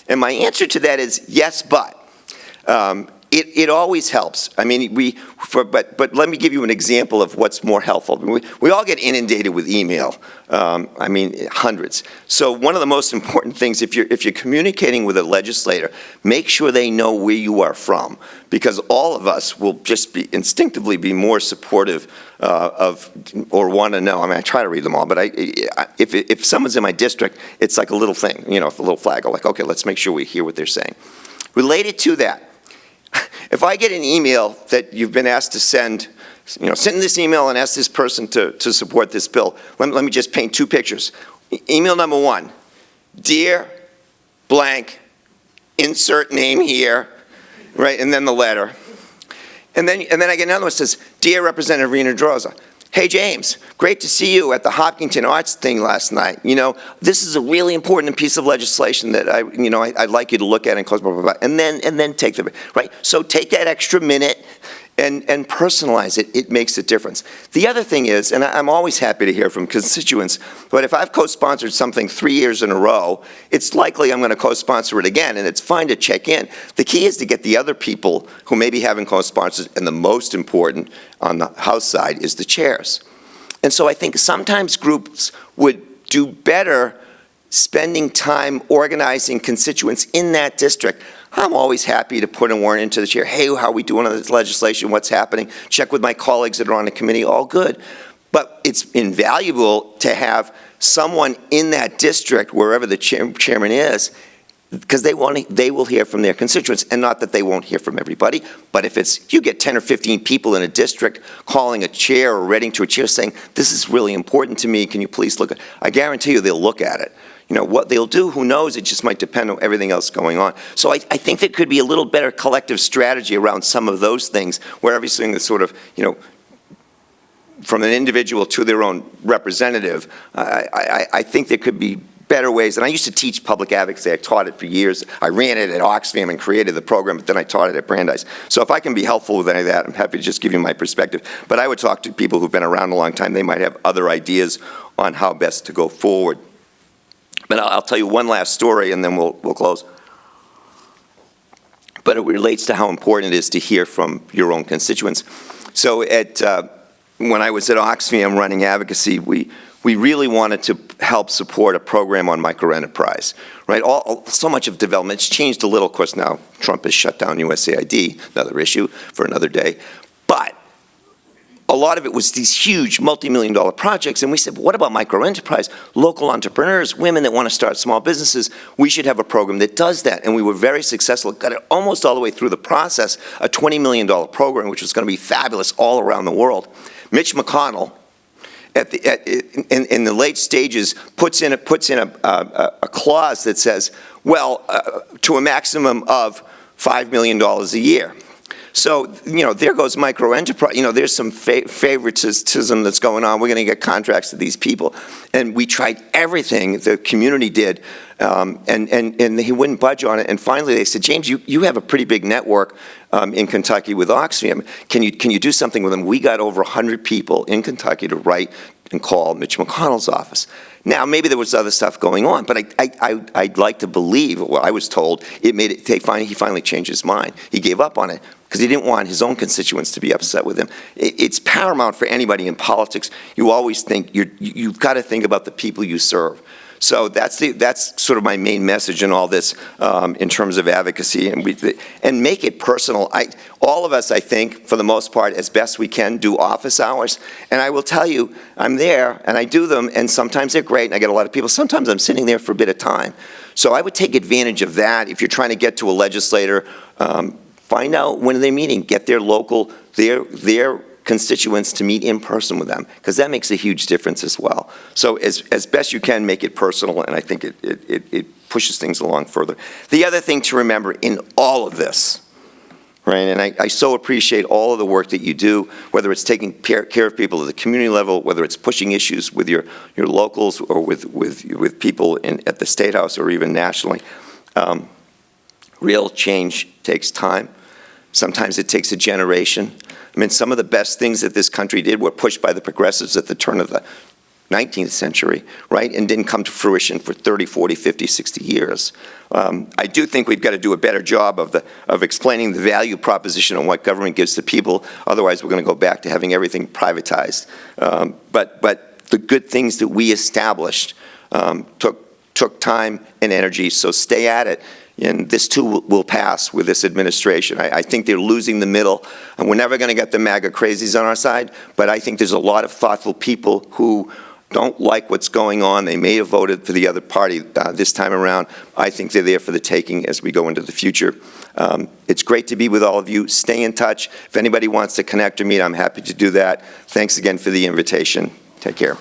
And my answer to that is yes, but. It always helps. I mean, but let me give you an example of what's more helpful. We all get inundated with email. I mean, hundreds. So one of the most important things, if you're communicating with a legislator, make sure they know where you are from, because all of us will just instinctively be more supportive of or want to know. I mean, I try to read them all, but if someone's in my district, it's like a little thing, a little flag. I'm like, okay, let's make sure we hear what they're saying. Related to that, if I get an email that you've been asked to send this email and ask this person to support this bill, let me just paint two pictures. Email number one, dear blank, insert name here, right, and then the letter. And then I get another one that says, dear Representative Rena Droza, hey James, great to see you at the Hopkinton Arts thing last night. This is a really important piece of legislation that I'd like you to look at and close, blah, blah, blah. And then take the, right? So take that extra minute and personalize it. It makes a difference. The other thing is, and I'm always happy to hear from constituents, but if I've co-sponsored something 3 years in a row, it's likely I'm going to co-sponsor it again, and it's fine to check in. The key is to get the other people who maybe haven't co-sponsored, and the most important on the House side is the chairs. And so I think sometimes groups would do better spending time organizing constituents in that district. I'm always happy to put a warrant into the chair. Hey, how are we doing on this legislation? What's happening? Check with my colleagues that are on the committee. All good. But it's invaluable to have someone in that district, wherever the chairman is, because they will hear from their constituents, and not that they won't hear from everybody, but if you get 10 or 15 people in a district calling a chair or writing to a chair saying, this is really important to me, can you please look at it? I guarantee you they'll look at it. What they'll do, who knows, it just might depend on everything else going on. So I think there could be a little better collective strategy around some of those things, where everything is sort of, from an individual to their own representative. I think there could be better ways. And I used to teach public advocacy. I taught it for years. I ran it at Oxfam and created the program, but then I taught it at Brandeis. So if I can be helpful with any of that, I'm happy to just give you my perspective. But I would talk to people who've been around a long time. They might have other ideas on how best to go forward. But I'll tell you one last story, and then we'll close. But it relates to how important it is to hear from your own constituents. So when I was at Oxfam running advocacy, we really wanted to help support a program on microenterprise, right? So much of development, it's changed a little, of course, now Trump has shut down USAID, another issue for another day. But a lot of it was these huge multi-million-dollar projects, and we said, what about microenterprise? Local entrepreneurs, women that want to start small businesses, we should have a program that does that. And we were very successful, got it almost all the way through the process, a $20 million program, which was going to be fabulous all around the world. Mitch McConnell, in the late stages, puts in a clause that says, well, to a maximum of $5 million a year. So, there goes microenterprise. There's some favoritism that's going on. We're going to get contracts to these people. And we tried everything the community did, and he wouldn't budge on it. And finally they said, James, you have a pretty big network in Kentucky with Oxfam. Can you do something with them? We got over 100 people in Kentucky to write and call Mitch McConnell's office. Now, maybe there was other stuff going on, but I'd like to believe, well, I was told, he finally changed his mind. He gave up on it. because he didn't want his own constituents to be upset with him. It's paramount for anybody in politics. You always think, you've got to think about the people you serve. So that's sort of my main message in all this in terms of advocacy, and make it personal. All of us, I think, for the most part, as best we can, do office hours. And I will tell you, I'm there, and I do them, and sometimes they're great, and I get a lot of people. Sometimes I'm sitting there for a bit of time. So I would take advantage of that. If you're trying to get to a legislator, find out when they're meeting. Get their local, their constituents to meet in person with them, because that makes a huge difference as well. So as best you can, make it personal, and I think it pushes things along further. The other thing to remember in all of this, right, and I so appreciate all of the work that you do, whether it's taking care of people at the community level, whether it's pushing issues with your locals or with people at the State House or even nationally. Real change takes time. Sometimes it takes a generation. I mean, some of the best things that this country did were pushed by the progressives at the turn of the 19th century, right, and didn't come to fruition for 30, 40, 50, 60 years. I do think we've got to do a better job of explaining the value proposition on what government gives to people. Otherwise, we're going to go back to having everything privatized. But the good things that we established took time and energy, so stay at it. And this too will pass with this administration. I think they're losing the middle, and we're never going to get the MAGA crazies on our side, but I think there's a lot of thoughtful people who don't like what's going on. They may have voted for the other party this time around. I think they're there for the taking as we go into the future. It's great to be with all of you. Stay in touch. If anybody wants to connect or meet, I'm happy to do that. Thanks again for the invitation. Take care.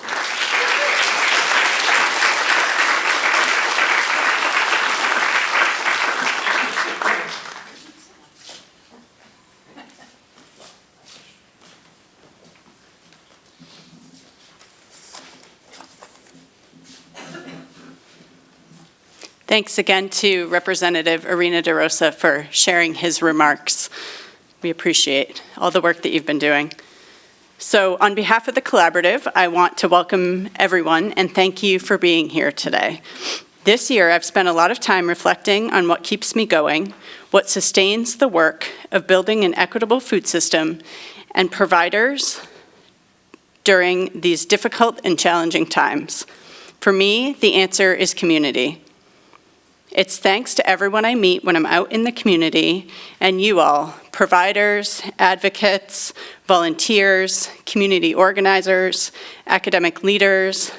Thanks again to Representative Irina DeRosa for sharing his remarks. We appreciate all the work that you've been doing. So on behalf of the collaborative, I want to welcome everyone and thank you for being here today. This year, I've spent a lot of time reflecting on what keeps me going, what sustains the work of building an equitable food system and providers during these difficult and challenging times. For me, the answer is community. It's thanks to everyone I meet when I'm out in the community, and you all, providers, advocates, volunteers, community organizers, academic leaders,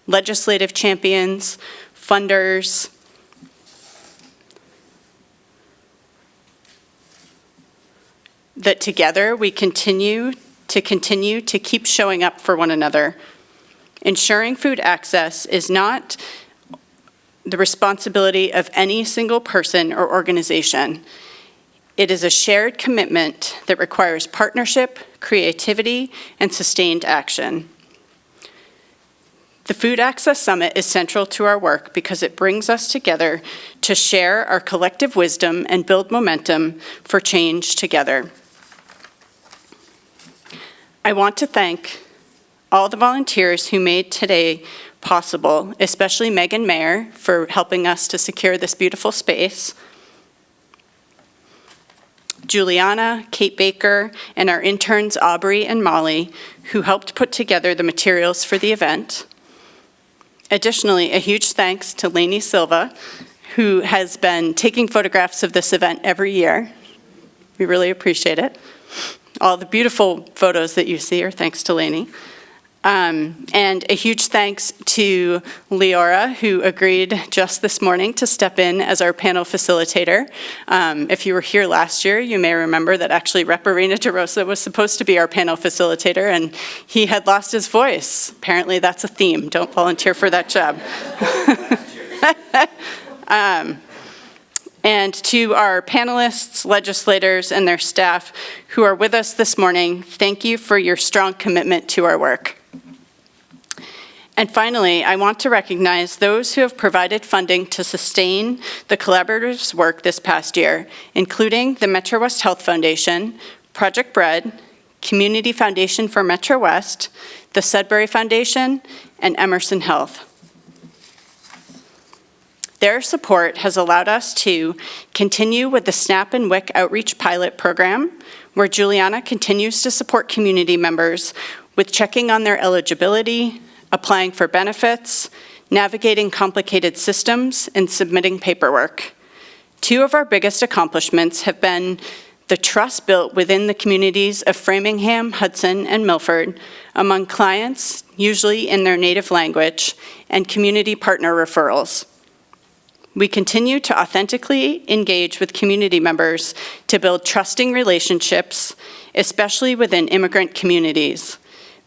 legislative champions, funders, that together we continue to keep showing up for one another. Ensuring food access is not the responsibility of any single person or organization. It is a shared commitment that requires partnership, creativity, and sustained action. The Food Access Summit is central to our work because it brings us together to share our collective wisdom and build momentum for change together. I want to thank all the volunteers who made today possible, especially Megan Mayer for helping us to secure this beautiful space, Juliana, Kate Baker, and our interns Aubrey and Molly, who helped put together the materials for the event. Additionally, a huge thanks to Lainey Silva, who has been taking photographs of this event every year. We really appreciate it. All the beautiful photos that you see are thanks to Lainey. And a huge thanks to Leora, who agreed just this morning to step in as our panel facilitator. If you were here last year, you may remember that actually Rep. Irina DeRosa was supposed to be our panel facilitator, and he had lost his voice. Apparently that's a theme. Don't volunteer for that job. And to our panelists, legislators, and their staff who are with us this morning, thank you for your strong commitment to our work. And finally, I want to recognize those who have provided funding to sustain the collaborative's work this past year, including the MetroWest Health Foundation, Project Bread, Community Foundation for MetroWest, the Sudbury Foundation, and Emerson Health. Their support has allowed us to continue with the SNAP and WIC Outreach Pilot Program, where Juliana continues to support community members with checking on their eligibility, applying for benefits, navigating complicated systems, and submitting paperwork. Two of our biggest accomplishments have been the trust built within the communities of Framingham, Hudson, and Milford among clients, usually in their native language, and community partner referrals. We continue to authentically engage with community members to build trusting relationships, especially within immigrant communities.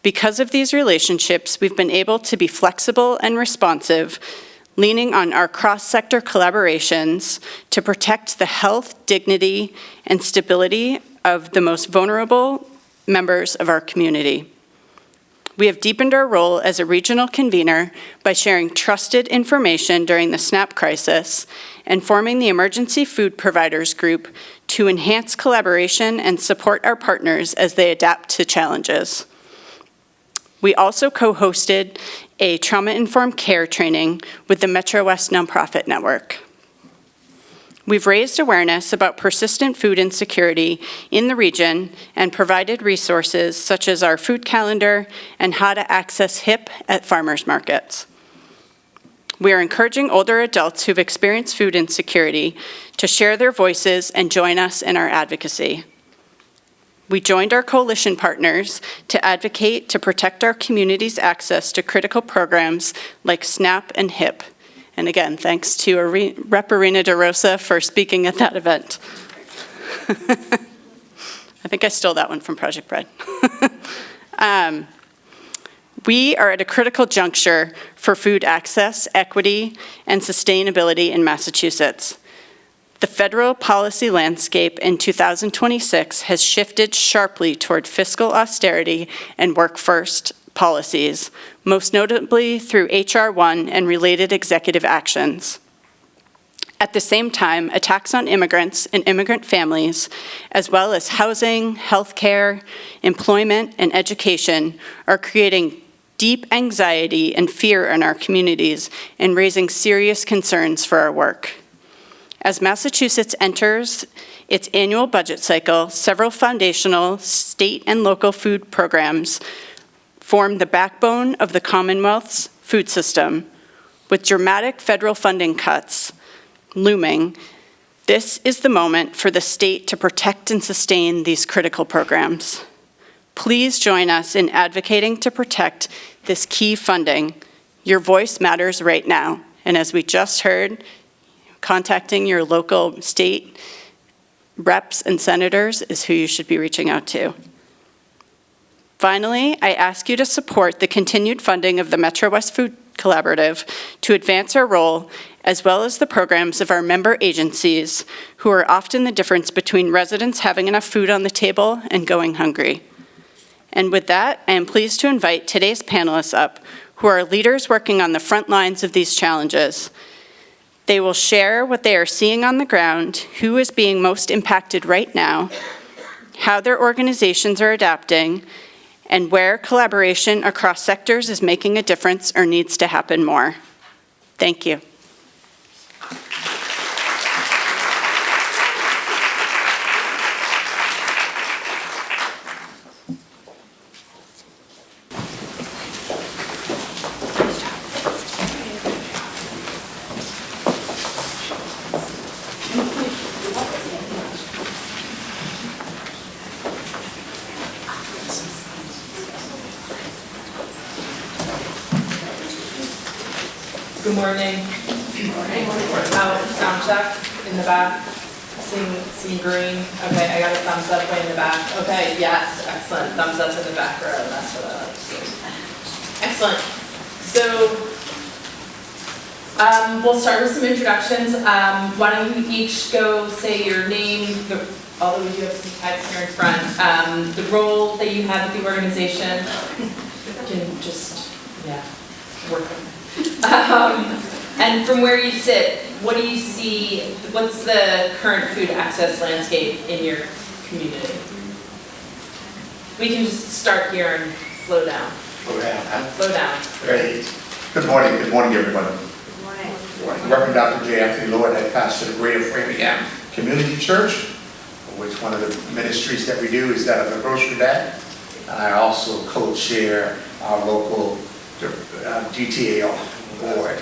Because of these relationships, we've been able to be flexible and responsive, leaning on our cross-sector collaborations to protect the health, dignity, and stability of the most vulnerable members of our community. We have deepened our role as a regional convener by sharing trusted information during the SNAP crisis and forming the Emergency Food Providers Group to enhance collaboration and support our partners as they adapt to challenges. We also co-hosted a trauma-informed care training with the MetroWest nonprofit network. We've raised awareness about persistent food insecurity in the region and provided resources such as our food calendar and how to access HIP at farmers markets. We are encouraging older adults who've experienced food insecurity to share their voices and join us in our advocacy. We joined our coalition partners to advocate to protect our community's access to critical programs like SNAP and HIP. And again, thanks to Rep. Arena DeRosa for speaking at that event. I think I stole that one from Project Bread. We are at a critical juncture for food access, equity, and sustainability in Massachusetts. The federal policy landscape in 2026 has shifted sharply toward fiscal austerity and work-first policies, most notably through H.R. 1 and related executive actions. At the same time, attacks on immigrants and immigrant families, as well as housing, healthcare, employment, and education, are creating deep anxiety and fear in our communities and raising serious concerns for our work. As Massachusetts enters its annual budget cycle, several foundational state and local food programs form the backbone of the Commonwealth's food system. With dramatic federal funding cuts looming, this is the moment for the state to protect and sustain these critical programs. Please join us in advocating to protect this key funding. Your voice matters right now. And as we just heard, contacting your local state reps and senators is who you should be reaching out to. Finally, I ask you to support the continued funding of the MetroWest Food Collaborative to advance our role, as well as the programs of our member agencies, who are often the difference between residents having enough food on the table and going hungry. And with that, I am pleased to invite today's panelists up, who are leaders working on the front lines of these challenges. They will share what they are seeing on the ground, who is being most impacted right now, how their organizations are adapting, and where collaboration across sectors is making a difference or needs to happen more. Thank you. Good morning. Good morning. Sound check in the back. Seeing green. Okay, I got a thumbs up way in the back. Okay, yes, excellent. Thumbs up in the back row. That's what I like to see. Excellent. So we'll start with some introductions. Why don't you each go say your name, although we do have some tags here in front, the role that you have at the organization. You can just, work on it. And from where you sit, what do you see, what's the current food access landscape in your community? We can just start here and flow down. Slow down, huh? Slow down. Great. Good morning everybody. Good morning. Reverend Dr. J. Anthony Lord, head pastor of Greater Framingham Community Church, which one of the ministries that we do is that of the grocery bag. And I also co-chair our local DTA board,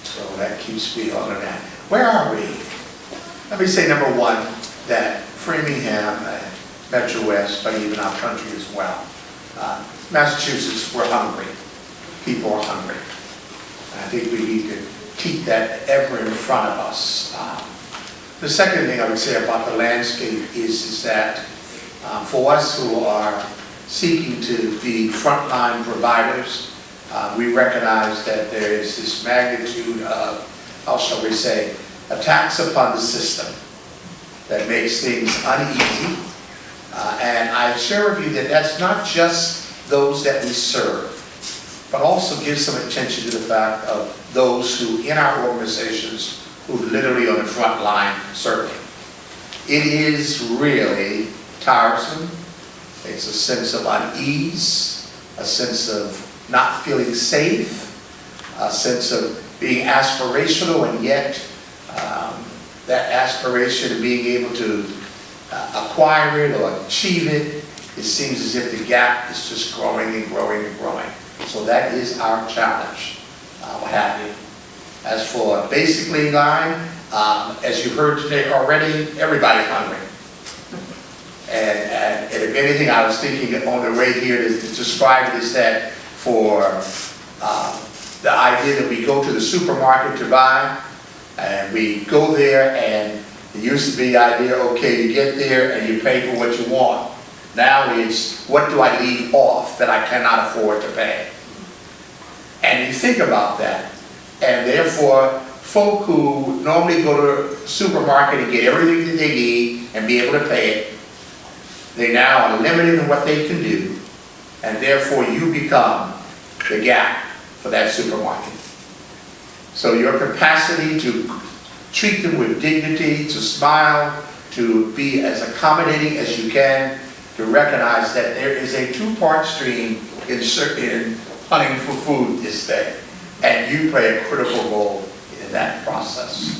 so that keeps me on that. Where are we? Let me say, number one, that Framingham and MetroWest, but even our country as well, Massachusetts, we're hungry. People are hungry. And I think we need to keep that ever in front of us. The second thing I would say about the landscape is that for us who are seeking to be frontline providers, we recognize that there is this magnitude of, how shall we say, attacks upon the system that makes things uneasy. And I share with you that that's not just those that we serve, but also give some attention to the fact of those who, in our organizations, who literally on the front line serving. It is really tiresome. It's a sense of unease, a sense of not feeling safe, a sense of being aspirational, and yet that aspiration of being able to acquire it or achieve it, it seems as if the gap is just growing and growing and growing. So that is our challenge, what have you. As for basically line, as you heard today already, everybody's hungry. And if anything, I was thinking on the way here to describe it is that for the idea that we go to the supermarket to buy, and we go there, and it used to be the idea, okay, you get there and you pay for what you want. Now it's, what do I leave off that I cannot afford to pay? And you think about that, and therefore, folk who normally go to the supermarket and get everything that they need and be able to pay it, they now are limited in what they can do, and therefore you become the gap for that supermarket. So your capacity to treat them with dignity, to smile, to be as accommodating as you can, to recognize that there is a two-part stream in hunting for food this day, and you play a critical role in that process.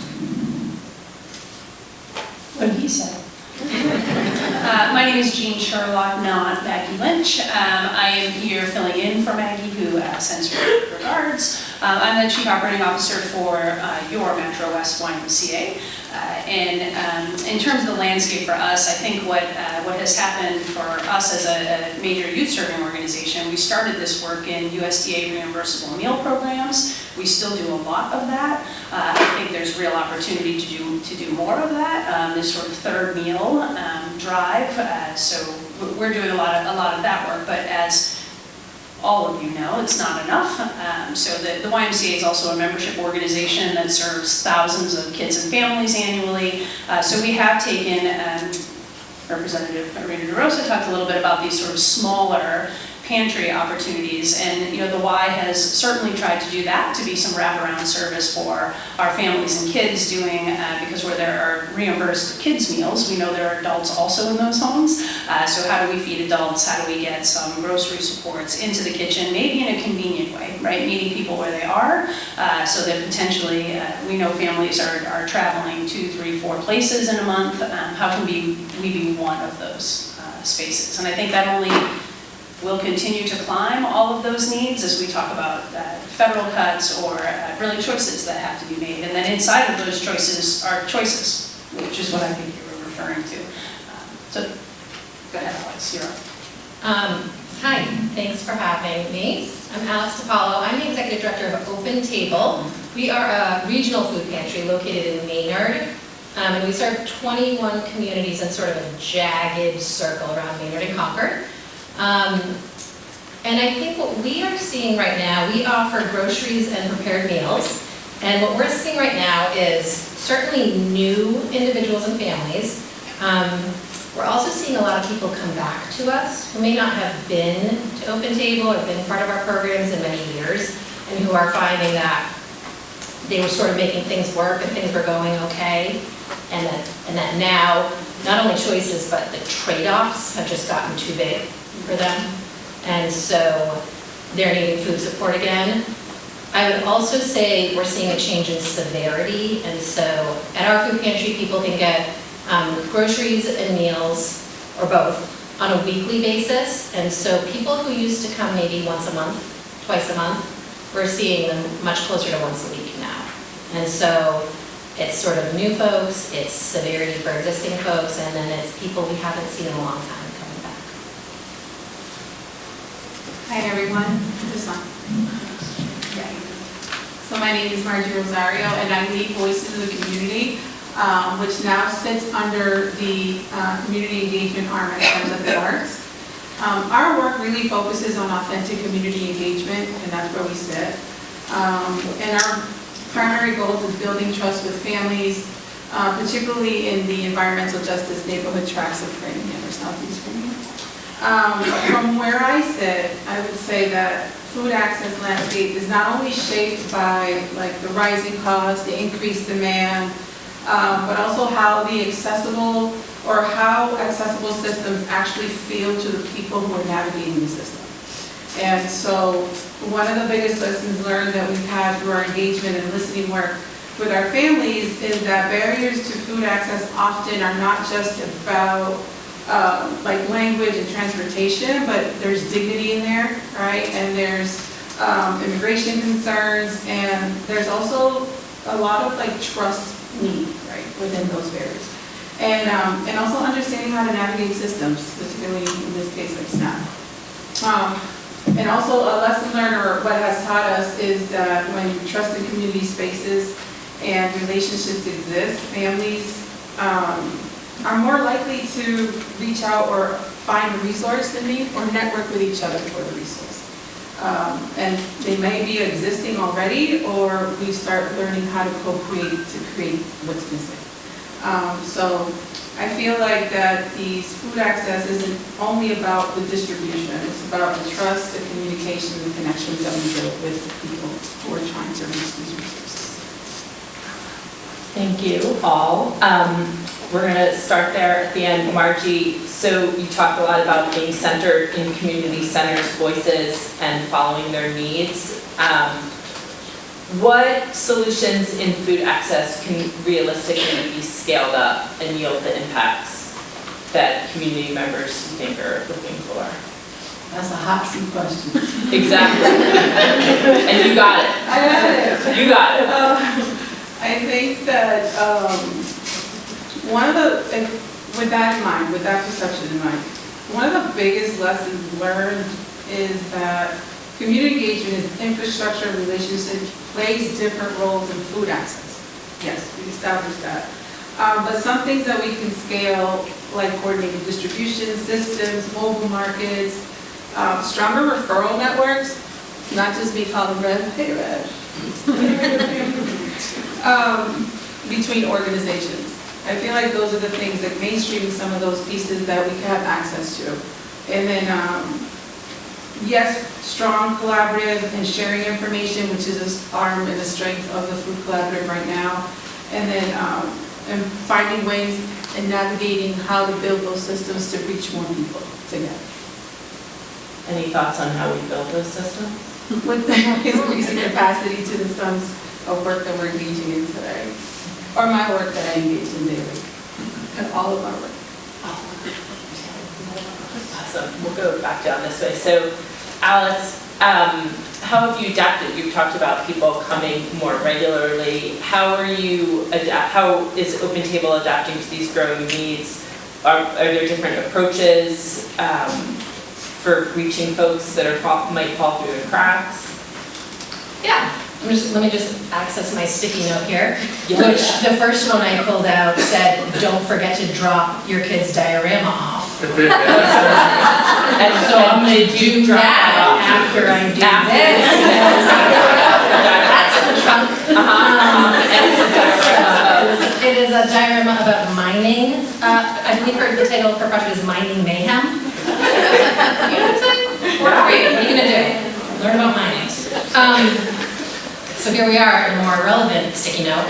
What he said. My name is Jean Sherlock, not Maggie Lynch. I am here filling in for Maggie, who sends her regards. I'm the Chief Operating Officer for your MetroWest YMCA. And in terms of the landscape for us, I think what has happened for us as a major youth serving organization, we started this work in USDA reimbursable meal programs. We still do a lot of that. I think there's real opportunity to do more of that. This sort of third meal drive. So we're doing a lot of that work. But as all of you know, it's not enough. So the YMCA is also a membership organization that serves thousands of kids and families annually. So we have taken, Representative Rita DeRosa talked a little bit about these sort of smaller pantry opportunities, and the Y has certainly tried to do that, to be some wraparound service for our families and kids doing, because where there are reimbursed kids meals, we know there are adults also in those homes. So how do we feed adults? How do we get some grocery supports into the kitchen, maybe in a convenient way, right? Meeting people where they are, so that potentially, we know families are traveling 2, 3, 4 places in a month. How can we be one of those spaces? And I think that only will continue to climb all of those needs as we talk about federal cuts or really choices that have to be made. And then inside of those choices are choices, which is what I think you were referring to. So go ahead, Alex, you're up. Hi, thanks for having me. I'm Alex DiPaolo. I'm the Executive Director of Open Table. We are a regional food pantry located in Maynard. And we serve 21 communities in sort of a jagged circle around Maynard and Concord. And I think what we are seeing right now, we offer groceries and prepared meals. And what we're seeing right now is certainly new individuals and families. We're also seeing a lot of people come back to us who may not have been to Open Table or been part of our programs in many years, and who are finding that they were sort of making things work and things were going okay, and that now, not only choices, but the trade-offs have just gotten too big for them. And so they're needing food support again. I would also say we're seeing a change in severity, and so at our food pantry, people can get groceries and meals, or both, on a weekly basis, and so people who used to come maybe once a month, twice a month, we're seeing them much closer to once a week now. And so it's sort of new folks, it's severity for existing folks, and then it's people we haven't seen in a long time coming back. Hi everyone. This on. Okay. So my name is Margie Rosario and I lead Voices of the Community, which now sits under the community engagement arm at Friends of the Arts. Our work really focuses on authentic community engagement, and that's where we sit. And our primary goal is building trust with families, particularly in the environmental justice neighborhood tracts of Framingham or Southeast Framingham. From where I sit, I would say that food access landscape is not only shaped by like the rising costs, the increased demand, but also how accessible systems actually feel to the people who are navigating the system. And so one of the biggest lessons learned that we've had through our engagement and listening work with our families is that barriers to food access often are not just about like language and transportation, but there's dignity in there, right? And there's immigration concerns, and there's also a lot of like trust need, right, within those barriers. And also understanding how to navigate systems, particularly in this case like SNAP. And also a lesson learned, or what has taught us, is that when trust in community spaces and relationships exist, families are more likely to reach out or find a resource in need or network with each other for the resource. And they may be existing already, or we start learning how to co-create to create what's missing. So I feel like that these food access isn't only about the distribution, it's about the trust, the communication, the connections that we build with people who are trying to reach these resources. Thank you all. We're going to start there at the end. Margie, so you talked a lot about being centered in community centers' voices and following their needs. What solutions in food access can realistically be scaled up and yield the impacts that community members think are looking for? That's a hot seat question. Exactly. And you got it. I got it. You got it. I think that one of the, with that in mind, with that perception in mind, one of the biggest lessons learned is that community engagement is infrastructure relationship plays different roles in food access. Yes, we established that. But some things that we can scale, like coordinated distribution systems, mobile markets, stronger referral networks, not just me calling Red, hey Red, between organizations. I feel like those are the things that mainstreaming some of those pieces that we can have access to. And then, yes, strong collaborative and sharing information, which is an arm and a strength of the Food Collaborative right now. And then and finding ways and navigating how to build those systems to reach more people together. Any thoughts on how we build those systems? With the increasing capacity to the sums of work that we're engaging in today, or my work that I engage in daily, and all of our work. Awesome. We'll go back down this way. So, Alice, how have you adapted? You've talked about people coming more regularly. How is Open Table adapting to these growing needs? Are there different approaches for reaching folks that might fall through the cracks? Yeah, let me just access my sticky note here, which the first one I pulled out said, don't forget to drop your kid's diorama off. And so I'm going to do that after I do this. That's in the trunk. It is a diorama about mining. I believe the title of her project is Mining Mayhem. You know what I'm saying? Great, what are you going to do? Learn about mining. So here we are, a more relevant sticky note.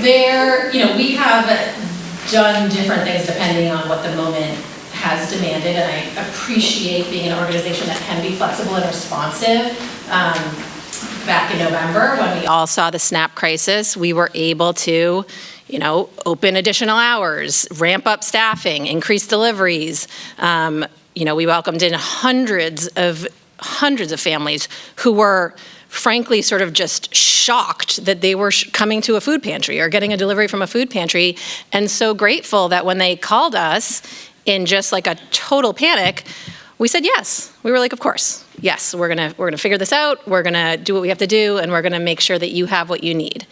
We have done different things depending on what the moment has demanded, and I appreciate being an organization that can be flexible and responsive. back in November, when we all saw the SNAP crisis, we were able to, open additional hours, ramp up staffing, increase deliveries. We welcomed in hundreds of families who were frankly sort of just shocked that they were coming to a food pantry or getting a delivery from a food pantry, and so grateful that when they called us in just like a total panic, we said yes. We were like, of course, yes, we're gonna figure this out, we're gonna do what we have to do, and we're gonna make sure that you have what you need.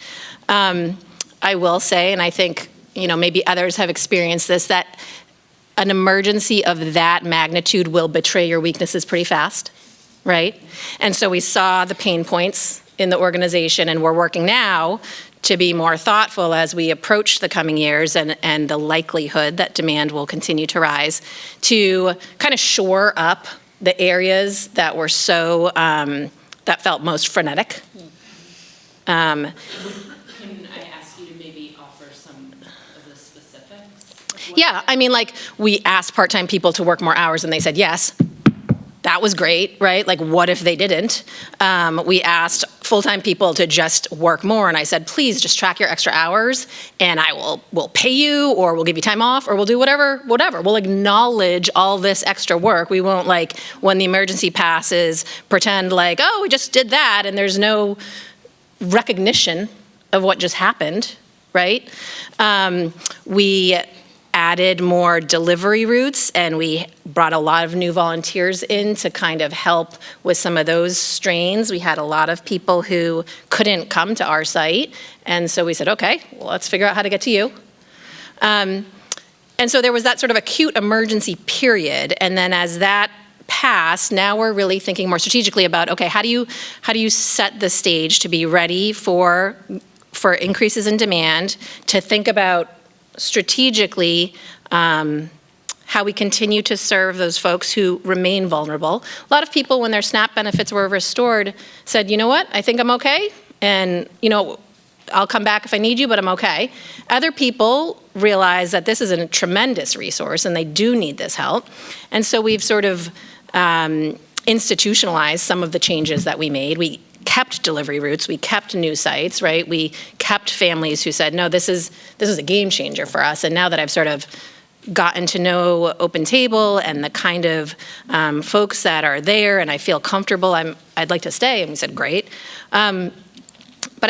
I will say, and I think maybe others have experienced this, that an emergency of that magnitude will betray your weaknesses pretty fast, right? And so we saw the pain points in the organization, and we're working now to be more thoughtful as we approach the coming years and the likelihood that demand will continue to rise, to kind of shore up the areas that were so, that felt most frenetic. Can I ask you to maybe offer some of the specifics? Yeah, I mean, like, we asked part-time people to work more hours and they said yes. That was great, right? Like, what if they didn't? We asked full-time people to just work more, and I said, please just track your extra hours, and we'll pay you, or we'll give you time off, or we'll do whatever. We'll acknowledge all this extra work. We won't, like, when the emergency passes, pretend like, oh, we just did that, and there's no recognition of what just happened, right? We added more delivery routes, and we brought a lot of new volunteers in to kind of help with some of those strains. We had a lot of people who couldn't come to our site, and so we said, okay, well, let's figure out how to get to you. And so there was that sort of acute emergency period, and then as that passed, now we're really thinking more strategically about, okay, how do you set the stage to be ready for increases in demand, to think about strategically how we continue to serve those folks who remain vulnerable. A lot of people, when their SNAP benefits were restored, said, you know what, I think I'm okay, and I'll come back if I need you, but I'm okay. Other people realize that this is a tremendous resource and they do need this help. And so we've sort of institutionalized some of the changes that we made. We kept delivery routes, we kept new sites, right? We kept families who said, no, this is a game changer for us. And now that I've sort of gotten to know Open Table and the kind of folks that are there, and I feel comfortable, I'd like to stay. And we said, great. But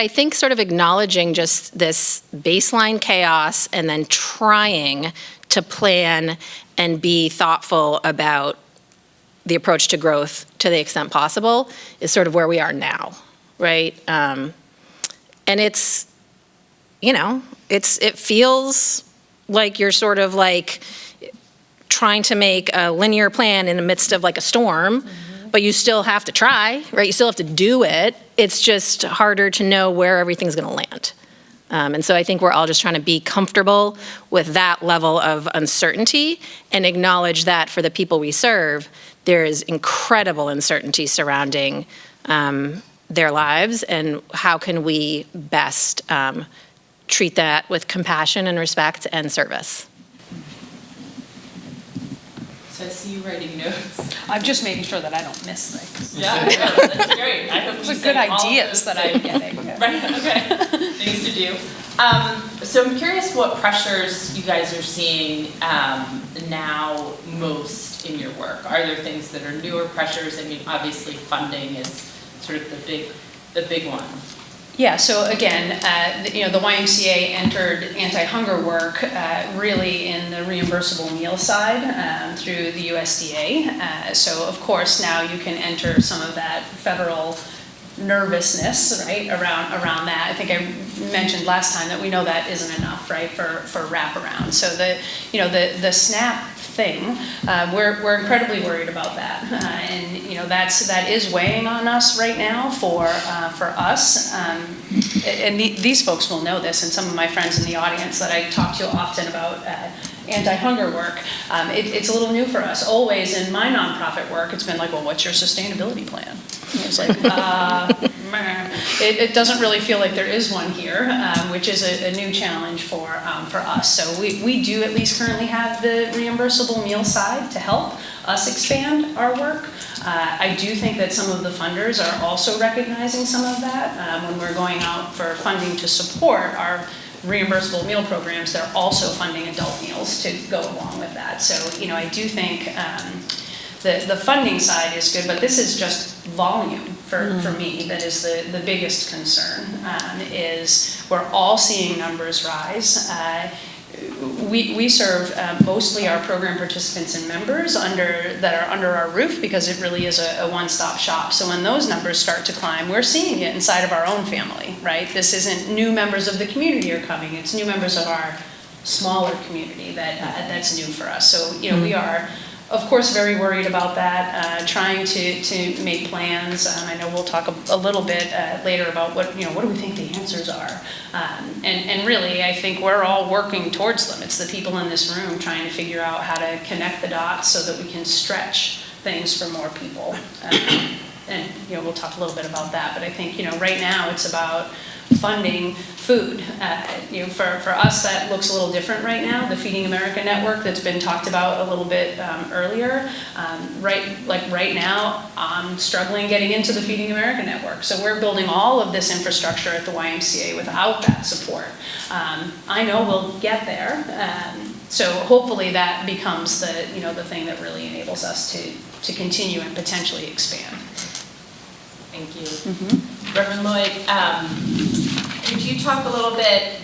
I think sort of acknowledging just this baseline chaos and then trying to plan and be thoughtful about the approach to growth to the extent possible is sort of where we are now, right? And it's, it feels like you're sort of like trying to make a linear plan in the midst of like a storm, but you still have to try, right? You still have to do it. It's just harder to know where everything's gonna land. And so I think we're all just trying to be comfortable with that level of uncertainty and acknowledge that for the people we serve, there is incredible uncertainty surrounding their lives, and how can we best treat that with compassion and respect and service. So I see you writing notes. I'm just making sure that I don't miss things. Yeah, that's great. I hope Those you are say good all of ideas those that I'm things. getting. Right, okay. Things to do. So I'm curious what pressures you guys are seeing now most in your work. Are there things that are newer pressures? I mean, obviously funding is sort of the big one. Yeah, so again, the YMCA entered anti-hunger work really in the reimbursable meal side through the USDA. So of course now you can enter some of that federal nervousness, right, around that. I think I mentioned last time that we know that isn't enough, right, for wraparound. So the SNAP thing, we're incredibly worried about that, and that is weighing on us right now for us. And these folks will know this, and some of my friends in the audience that I talk to often about anti-hunger work. It's a little new for us. Always in my nonprofit work, it's been like, well, what's your sustainability plan? And it's like, it doesn't really feel like there is one here, which is a new challenge for us. So we do at least currently have the reimbursable meal side to help. us expand our work. I do think that some of the funders are also recognizing some of that. When we're going out for funding to support our reimbursable meal programs, they're also funding adult meals to go along with that. So, I do think the funding side is good, but this is just volume for me that is the biggest concern, is we're all seeing numbers rise. We serve mostly our program participants and members that are under our roof, because it really is a one-stop shop. So when those numbers start to climb, we're seeing it inside of our own family, right? This isn't new members of the community are coming, it's new members of our smaller community that's new for us. So, we are, of course, very worried about that, trying to make plans. I know we'll talk a little bit later about what do we think the answers are. And really, I think we're all working towards them. It's the people in this room trying to figure out how to connect the dots so that we can stretch things for more people. And we'll talk a little bit about that. But I think, right now it's about funding food. For us, that looks a little different right now. The Feeding America network that's been talked about a little bit earlier. Right now, I'm struggling getting into the Feeding America network. So we're building all of this infrastructure at the YMCA without that support. I know we'll get there. So hopefully that becomes the thing that really enables us to continue and potentially expand. Thank you. Reverend Lloyd, could you talk a little bit,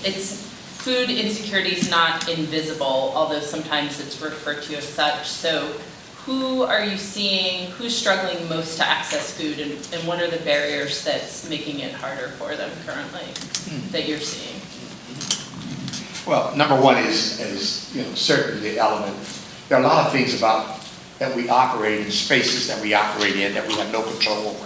it's food insecurity is not invisible, although sometimes it's referred to as such. So who are you seeing, who's struggling most to access food, and what are the barriers that's making it harder for them currently that you're seeing? Well, number one is certainly the element. There are a lot of things that we operate in, spaces that we operate in, that we have no control over.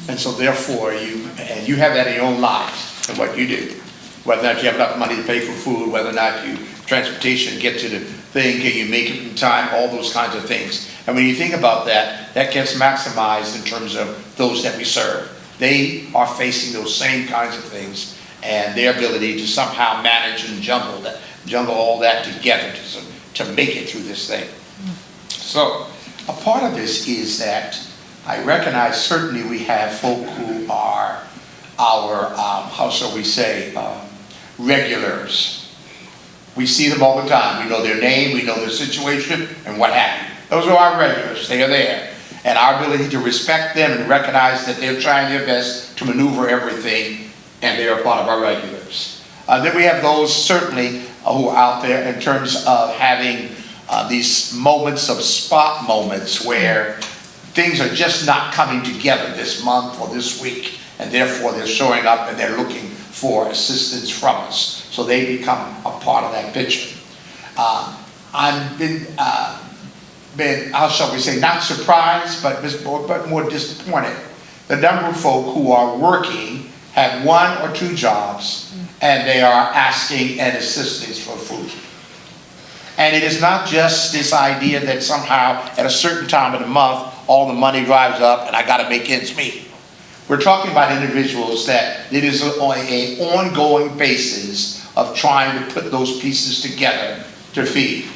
And so therefore, you have that in your own lives and what you do. Whether or not you have enough money to pay for food, whether or not you transportation, get to the thing, can you make it in time, all those kinds of things. And when you think about that, that gets maximized in terms of those that we serve. They are facing those same kinds of things, and their ability to somehow manage and juggle all that together to make it through this thing. So a part of this is that I recognize certainly we have folk who are our, how shall we say, regulars. We see them all the time. We know their name, we know their situation, and what have you. Those are our regulars. They are there. And our ability to respect them and recognize that they're trying their best to maneuver everything, and they are part of our regulars. Then we have those certainly who are out there in terms of having these moments of spot moments where things are just not coming together this month or this week, and therefore they're showing up and they're looking for assistance from us. So they become a part of that picture. I've been, how shall we say, not surprised, but more disappointed. The number of folk who are working, have 1 or 2 jobs, and they are asking an assistance for food. And it is not just this idea that somehow at a certain time of the month, all the money drives up and I got to make ends meet. We're talking about individuals that it is on an ongoing basis of trying to put those pieces together to feed.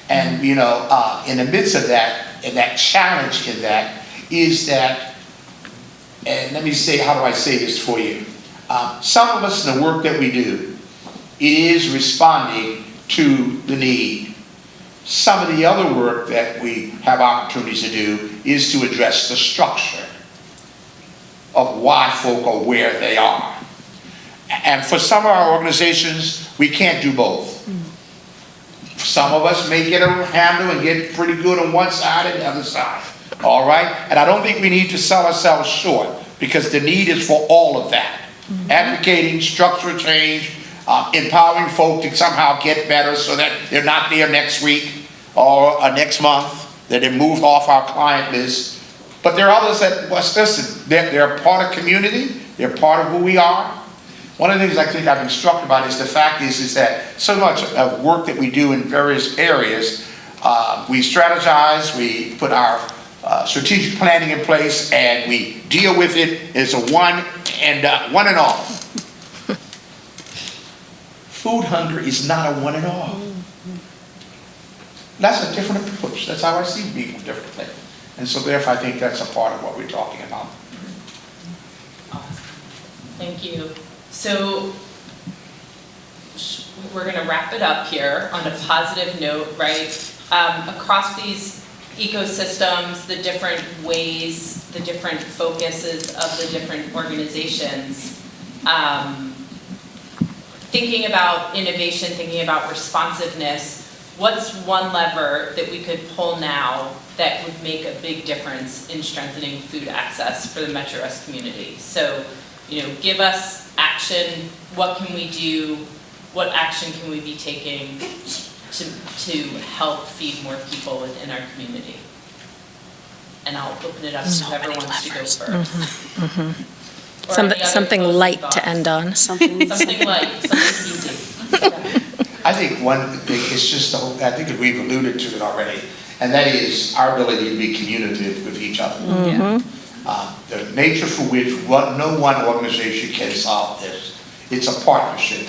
And in the midst of that, and that challenge in that, is that, and let me say, how do I say this for you? Some of us in the work that we do, it is responding to the need. Some of the other work that we have opportunities to do is to address the structure of why folk are where they are. And for some of our organizations, we can't do both. Some of us may get a handle and get pretty good on one side and the other side. All right? And I don't think we need to sell ourselves short, because the need is for all of that. Advocating structural change, empowering folk to somehow get better so that they're not there next week or next month, that they're moved off our client list. But there are others that, well, listen, they're a part of community, they're part of who we are. One of the things I think I've been struck about is the fact is that so much of work that we do in various areas, we strategize, we put our strategic planning in place, and we deal with it as a one and all. Food hunger is not a one and all. That's a different approach. That's how I see people differently. And so therefore, I think that's a part of what we're talking about. Thank you. So we're going to wrap it up here on a positive note, right? Across these ecosystems, the different ways, the different focuses of the different organizations, thinking about innovation, thinking about responsiveness, what's one lever that we could pull now that would make a big difference in strengthening food access for the MetroWest community? So, give us action. What can we do? What action can we be taking to help feed more people within our community? And I'll open it up to whoever wants to go first. Or any other Something closing light thoughts. to end on. Something light, something easy. I think one thing, it's just, I think that we've alluded to it already, and that is our ability to be communicative with each other. The nature for which no one organization can solve this. It's a partnership.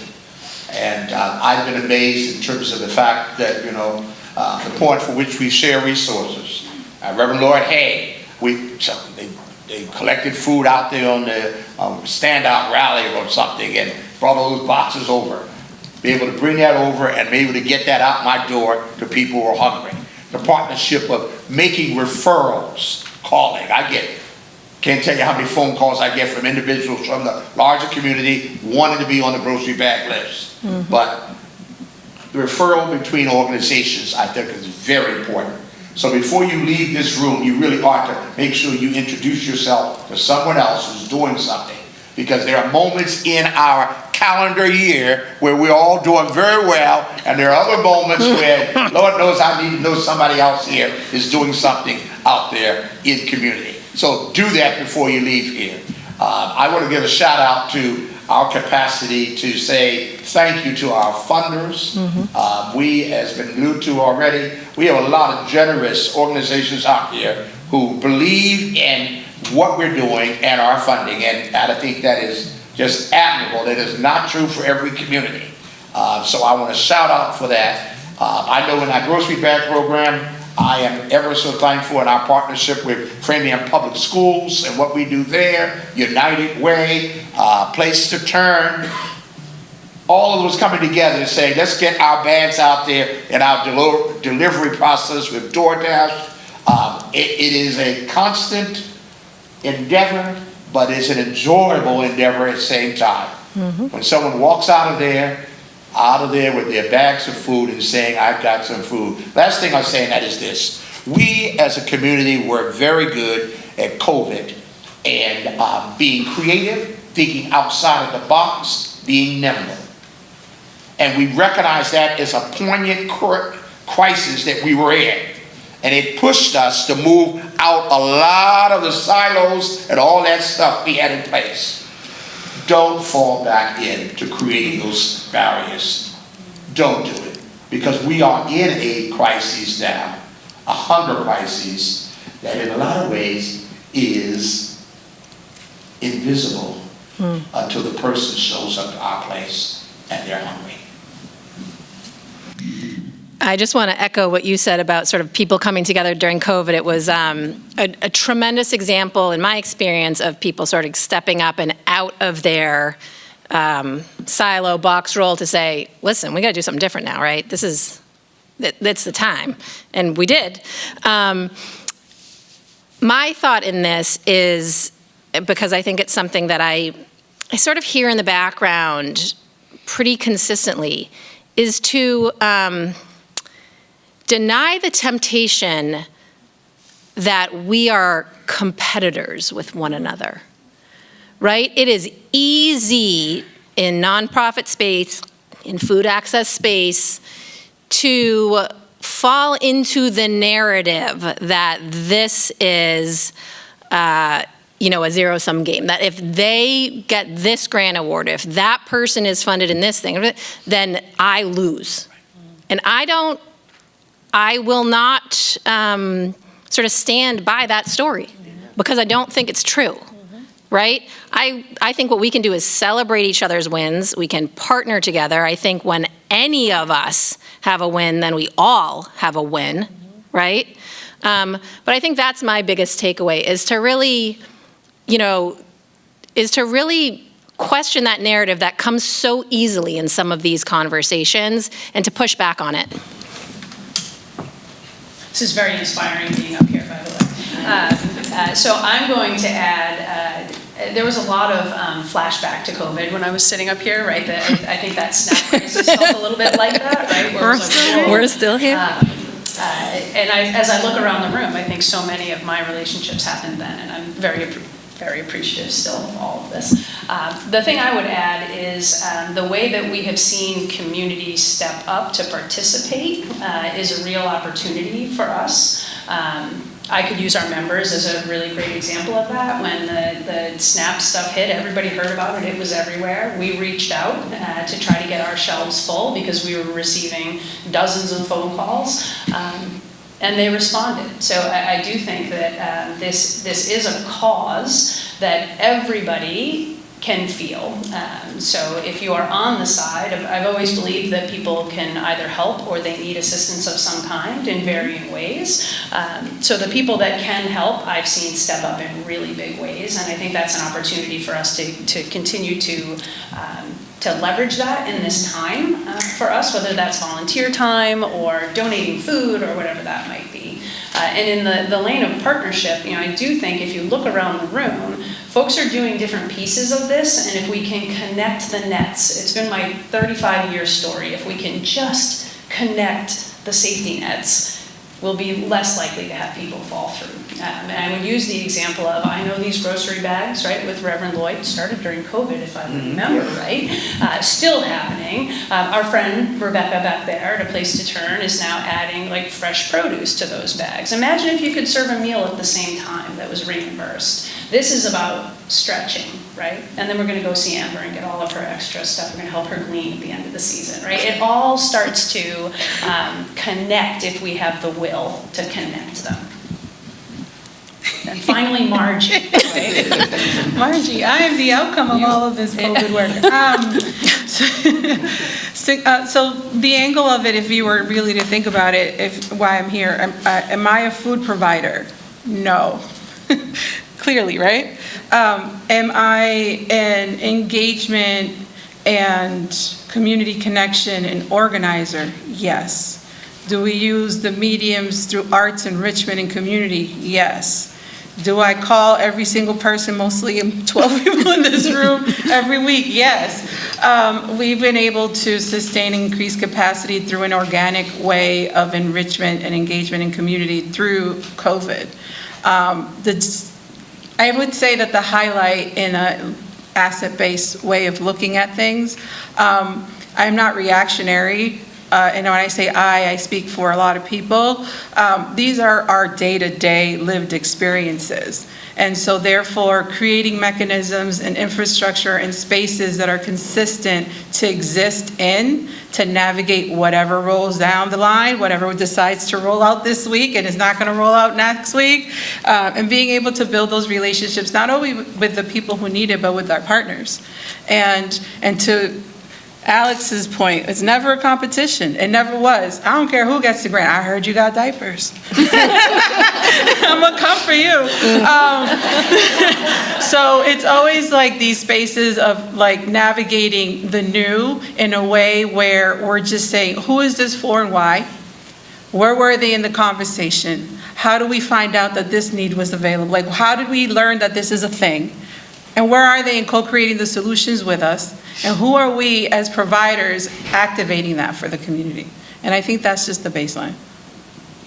And I've been amazed in terms of the fact that, the point for which we share resources. Reverend Lord Hay, they collected food out there on the standout rally or something and brought all those boxes over. Be able to bring that over and be able to get that out my door to people who are hungry. The partnership of making referrals, calling. Can't tell you how many phone calls I get from individuals from the larger community wanting to be on the grocery bag list. But the referral between organizations, I think, is very important. So before you leave this room, you really ought to make sure you introduce yourself to someone else who's doing something. Because there are moments in our calendar year where we're all doing very well, and there are other moments where, Lord knows, I need to know somebody else here is doing something out there in community. So do that before you leave here. I want to give a shout out to our capacity to say thank you to our funders. We, as been alluded to already, we have a lot of generous organizations out here who believe in what we're doing and our funding, and I think that is just admirable. That is not true for every community. So I want to shout out for that. I know in our grocery bag program, I am ever so thankful in our partnership with Framingham Public Schools and what we do there, United Way, Place to Turn, all of those coming together and saying, let's get our bags out there in our delivery process with DoorDash. It is a constant endeavor, but it's an enjoyable endeavor at the same time. When someone walks out of there with their bags of food and saying, I've got some food. Last thing I'm saying that is this. We as a community were very good at COVID and being creative, thinking outside of the box, being nimble. And we recognized that as a poignant crisis that we were in. And it pushed us to move out a lot of the silos and all that stuff we had in place. Don't fall back into creating those barriers. Don't do it. Because we are in a crisis now, a hunger crisis that in a lot of ways is invisible until the person shows up to our place and they're hungry. I just want to echo what you said about sort of people coming together during COVID. It was a tremendous example in my experience of people sort of stepping up and out of their silo box role to say, listen, we got to do something different now, right? That's the time. And we did. My thought in this is, because I think it's something that I sort of hear in the background pretty consistently, is to deny the temptation that we are competitors with one another, right? It is easy in nonprofit space, in food access space, to fall into the narrative that this is, a zero-sum game. That if they get this grant award, if that person is funded in this thing, then I lose. And I will not sort of stand by that story because I don't think it's true, right? I think what we can do is celebrate each other's wins. We can partner together. I think when any of us have a win, then we all have a win, right? But I think that's my biggest takeaway, is to really, question that narrative that comes so easily in some of these conversations and to push back on it. This is very inspiring being up here, by the way. So I'm going to add, there was a lot of flashback to COVID when I was sitting up here, right? I think that SNAP crisis felt a little bit like that, right? We're still here. And as I look around the room, I think so many of my relationships happened then, and I'm very appreciative still of all of this. The thing I would add is the way that we have seen communities step up to participate is a real opportunity for us. I could use our members as a really great example of that. When the SNAP stuff hit, everybody heard about it, it was everywhere. We reached out to try to get our shelves full because we were receiving dozens of phone calls. And they responded. So I do think that this is a cause that everybody can feel. So if you are on the side, I've always believed that people can either help or they need assistance of some kind in varying ways. So the people that can help, I've seen step up in really big ways, and I think that's an opportunity for us to continue to leverage that in this time for us, whether that's volunteer time or donating food or whatever that might be. And in the lane of partnership, I do think if you look around the room, folks are doing different pieces of this, and if we can connect the nets, it's been my 35-year story, if we can just connect the safety nets, we'll be less likely to have people fall through. And I would use the example of, I know these grocery bags, right, with Reverend Lloyd, started during COVID, if I remember right, still happening. Our friend Rebecca back there at A Place to Turn is now adding like fresh produce to those bags. Imagine if you could serve a meal at the same time that was reimbursed. This is about stretching, right? And then we're going to go see Amber and get all of her extra stuff. We're going to help her glean at the end of the season, right? It all starts to connect if we have the will to connect them. And finally, Margie. Right? Margie, I am the outcome of all of this COVID work. So the angle of it, if you were really to think about it, why I'm here, am I a food provider? No. Clearly, right? Am I an engagement and community connection and organizer? Yes. Do we use the mediums through arts, enrichment, and community? Yes. Do I call every single person, mostly 12 people in this room, every week? Yes. We've been able to sustain and increase capacity through an organic way of enrichment and engagement in community through COVID. I would say that the highlight in an asset-based way of looking at things, I'm not reactionary. And when I say I speak for a lot of people. These are our day-to-day lived experiences. And so therefore, creating mechanisms and infrastructure and spaces that are consistent to exist in, to navigate whatever rolls down the line, whatever decides to roll out this week and is not going to roll out next week, and being able to build those relationships, not only with the people who need it, but with our partners. And to Alex's point, it's never a competition. It never was. I don't care who gets the grant. I heard you got diapers. I'm gonna come for you. So it's always like these spaces of like navigating the new in a way where we're just saying, who is this for and why? Where were they in the conversation? How do we find out that this need was available? Like, how did we learn that this is a thing? And where are they in co-creating the solutions with us? And who are we as providers activating that for the community? And I think that's just the baseline.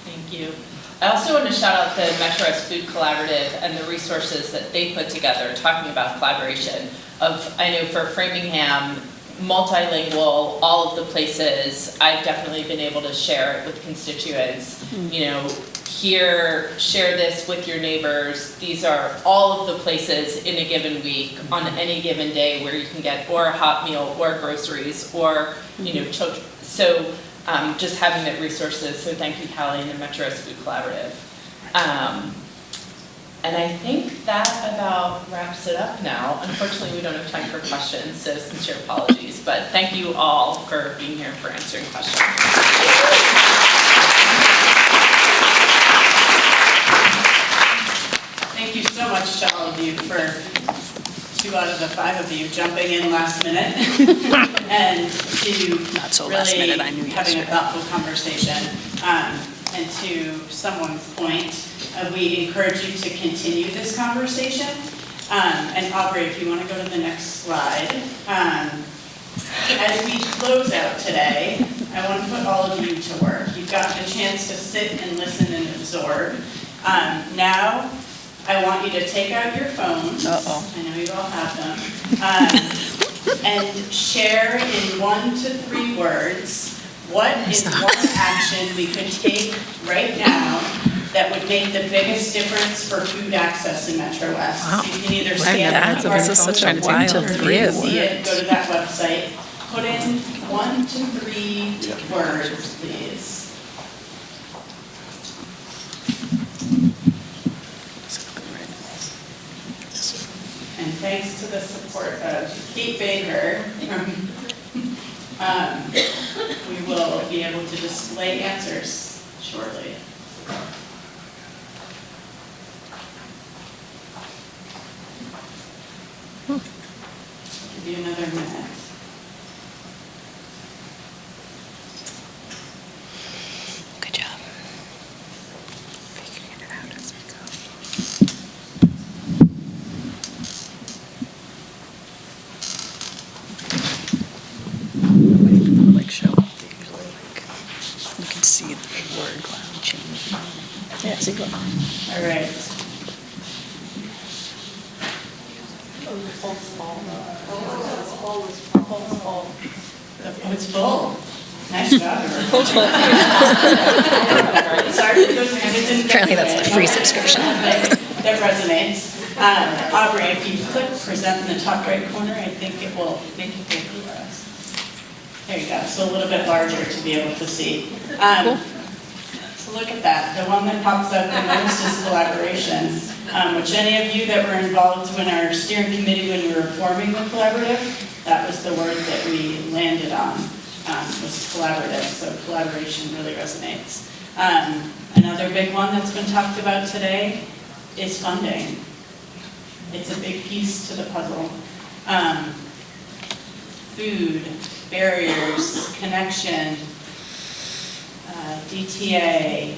Thank you. I also want to shout out the MetroWest Food Collaborative and the resources that they put together talking about collaboration I know for Framingham, multilingual, all of the places, I've definitely been able to share it with constituents, here, share this with your neighbors. These are all of the places in a given week, on any given day, where you can get or a hot meal or groceries or, children. So just having the resources. So thank you, Callie, and the MetroWest Food Collaborative. And I think that about wraps it up now. Unfortunately, we don't have time for questions, so sincere apologies. But thank you all for being here, for answering questions. Thank you so much to all of you for 2 out of the 5 of you jumping in last minute and to Not so really last minute, I knew having a yesterday. thoughtful conversation. And to someone's point, we encourage you to continue this conversation. And Aubrey, if you want to go to the next slide. As we close out today, I want to put all of you to work. You've got the chance to sit and listen and absorb. Now, I want you to take out your phones. I know you all have them. And share in 1 to 3 words, what is one action we could take right now that would make the biggest difference for food access in MetroWest? Wow. You can either Right, scan that's- the QR this is code such a or wild you three can see it, words. go to that website, put in 1 to 3 words, please. And thanks to the support of Kate Baker, we will be able to display answers shortly. Give you another minute. Good job. Figuring it out as we go. When the public show up, they usually you can see the word cloud change. Yeah, see, go. All right. Oh, it's full. Nice job. Sorry for those that didn't get Apparently that's to the it. free subscription. That resonates. Aubrey, if you click present in the top right corner, I think it will make it bigger for us. There you go. So a little bit larger to be able to see. So look at that. The one that pops up the most is collaboration, which any of you that were involved in our steering committee when we were forming the collaborative, that was the word that we landed on, was collaborative. So collaboration really resonates. Another big one that's been talked about today is funding. It's a big piece to the puzzle. Food, barriers, connection, DTA,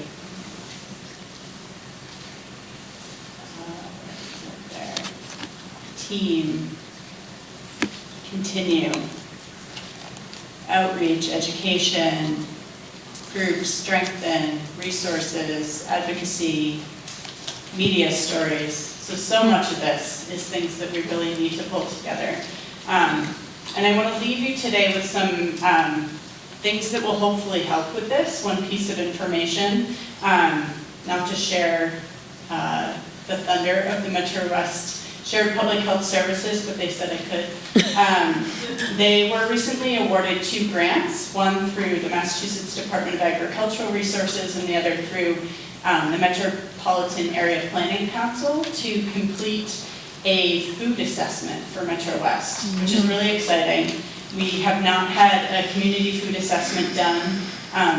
team, continue, outreach, education, groups, strengthen, resources, advocacy, media stories. So much of this is things that we really need to pull together. And I want to leave you today with some things that will hopefully help with this. One piece of information, not to share the thunder of the MetroWest Shared Public Health Services, but they said I could. They were recently awarded 2 grants, one through the Massachusetts Department of Agricultural Resources and the other through the Metropolitan Area Planning Council to complete a food assessment for MetroWest, which is really exciting. We have not had a community food assessment done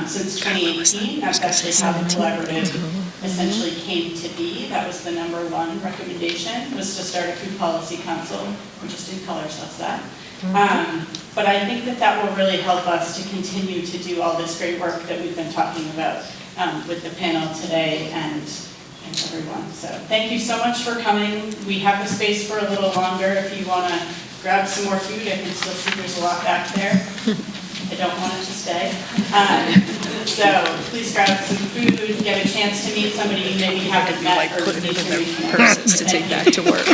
since 2018. That's actually how the collaborative essentially came to be. That was the #1 recommendation, was to start a food policy council. We just didn't call ourselves that. But I think that that will really help us to continue to do all this great work that we've been talking about with the panel today and everyone. So thank you so much for coming. We have the space for a little longer. If you want to grab some more food, I can still see there's a lot back there. I don't want it to stay. So please grab some food, get a chance to meet somebody you maybe haven't met Like or putting need it in to their reconnect. purses to take back to work.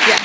Yeah.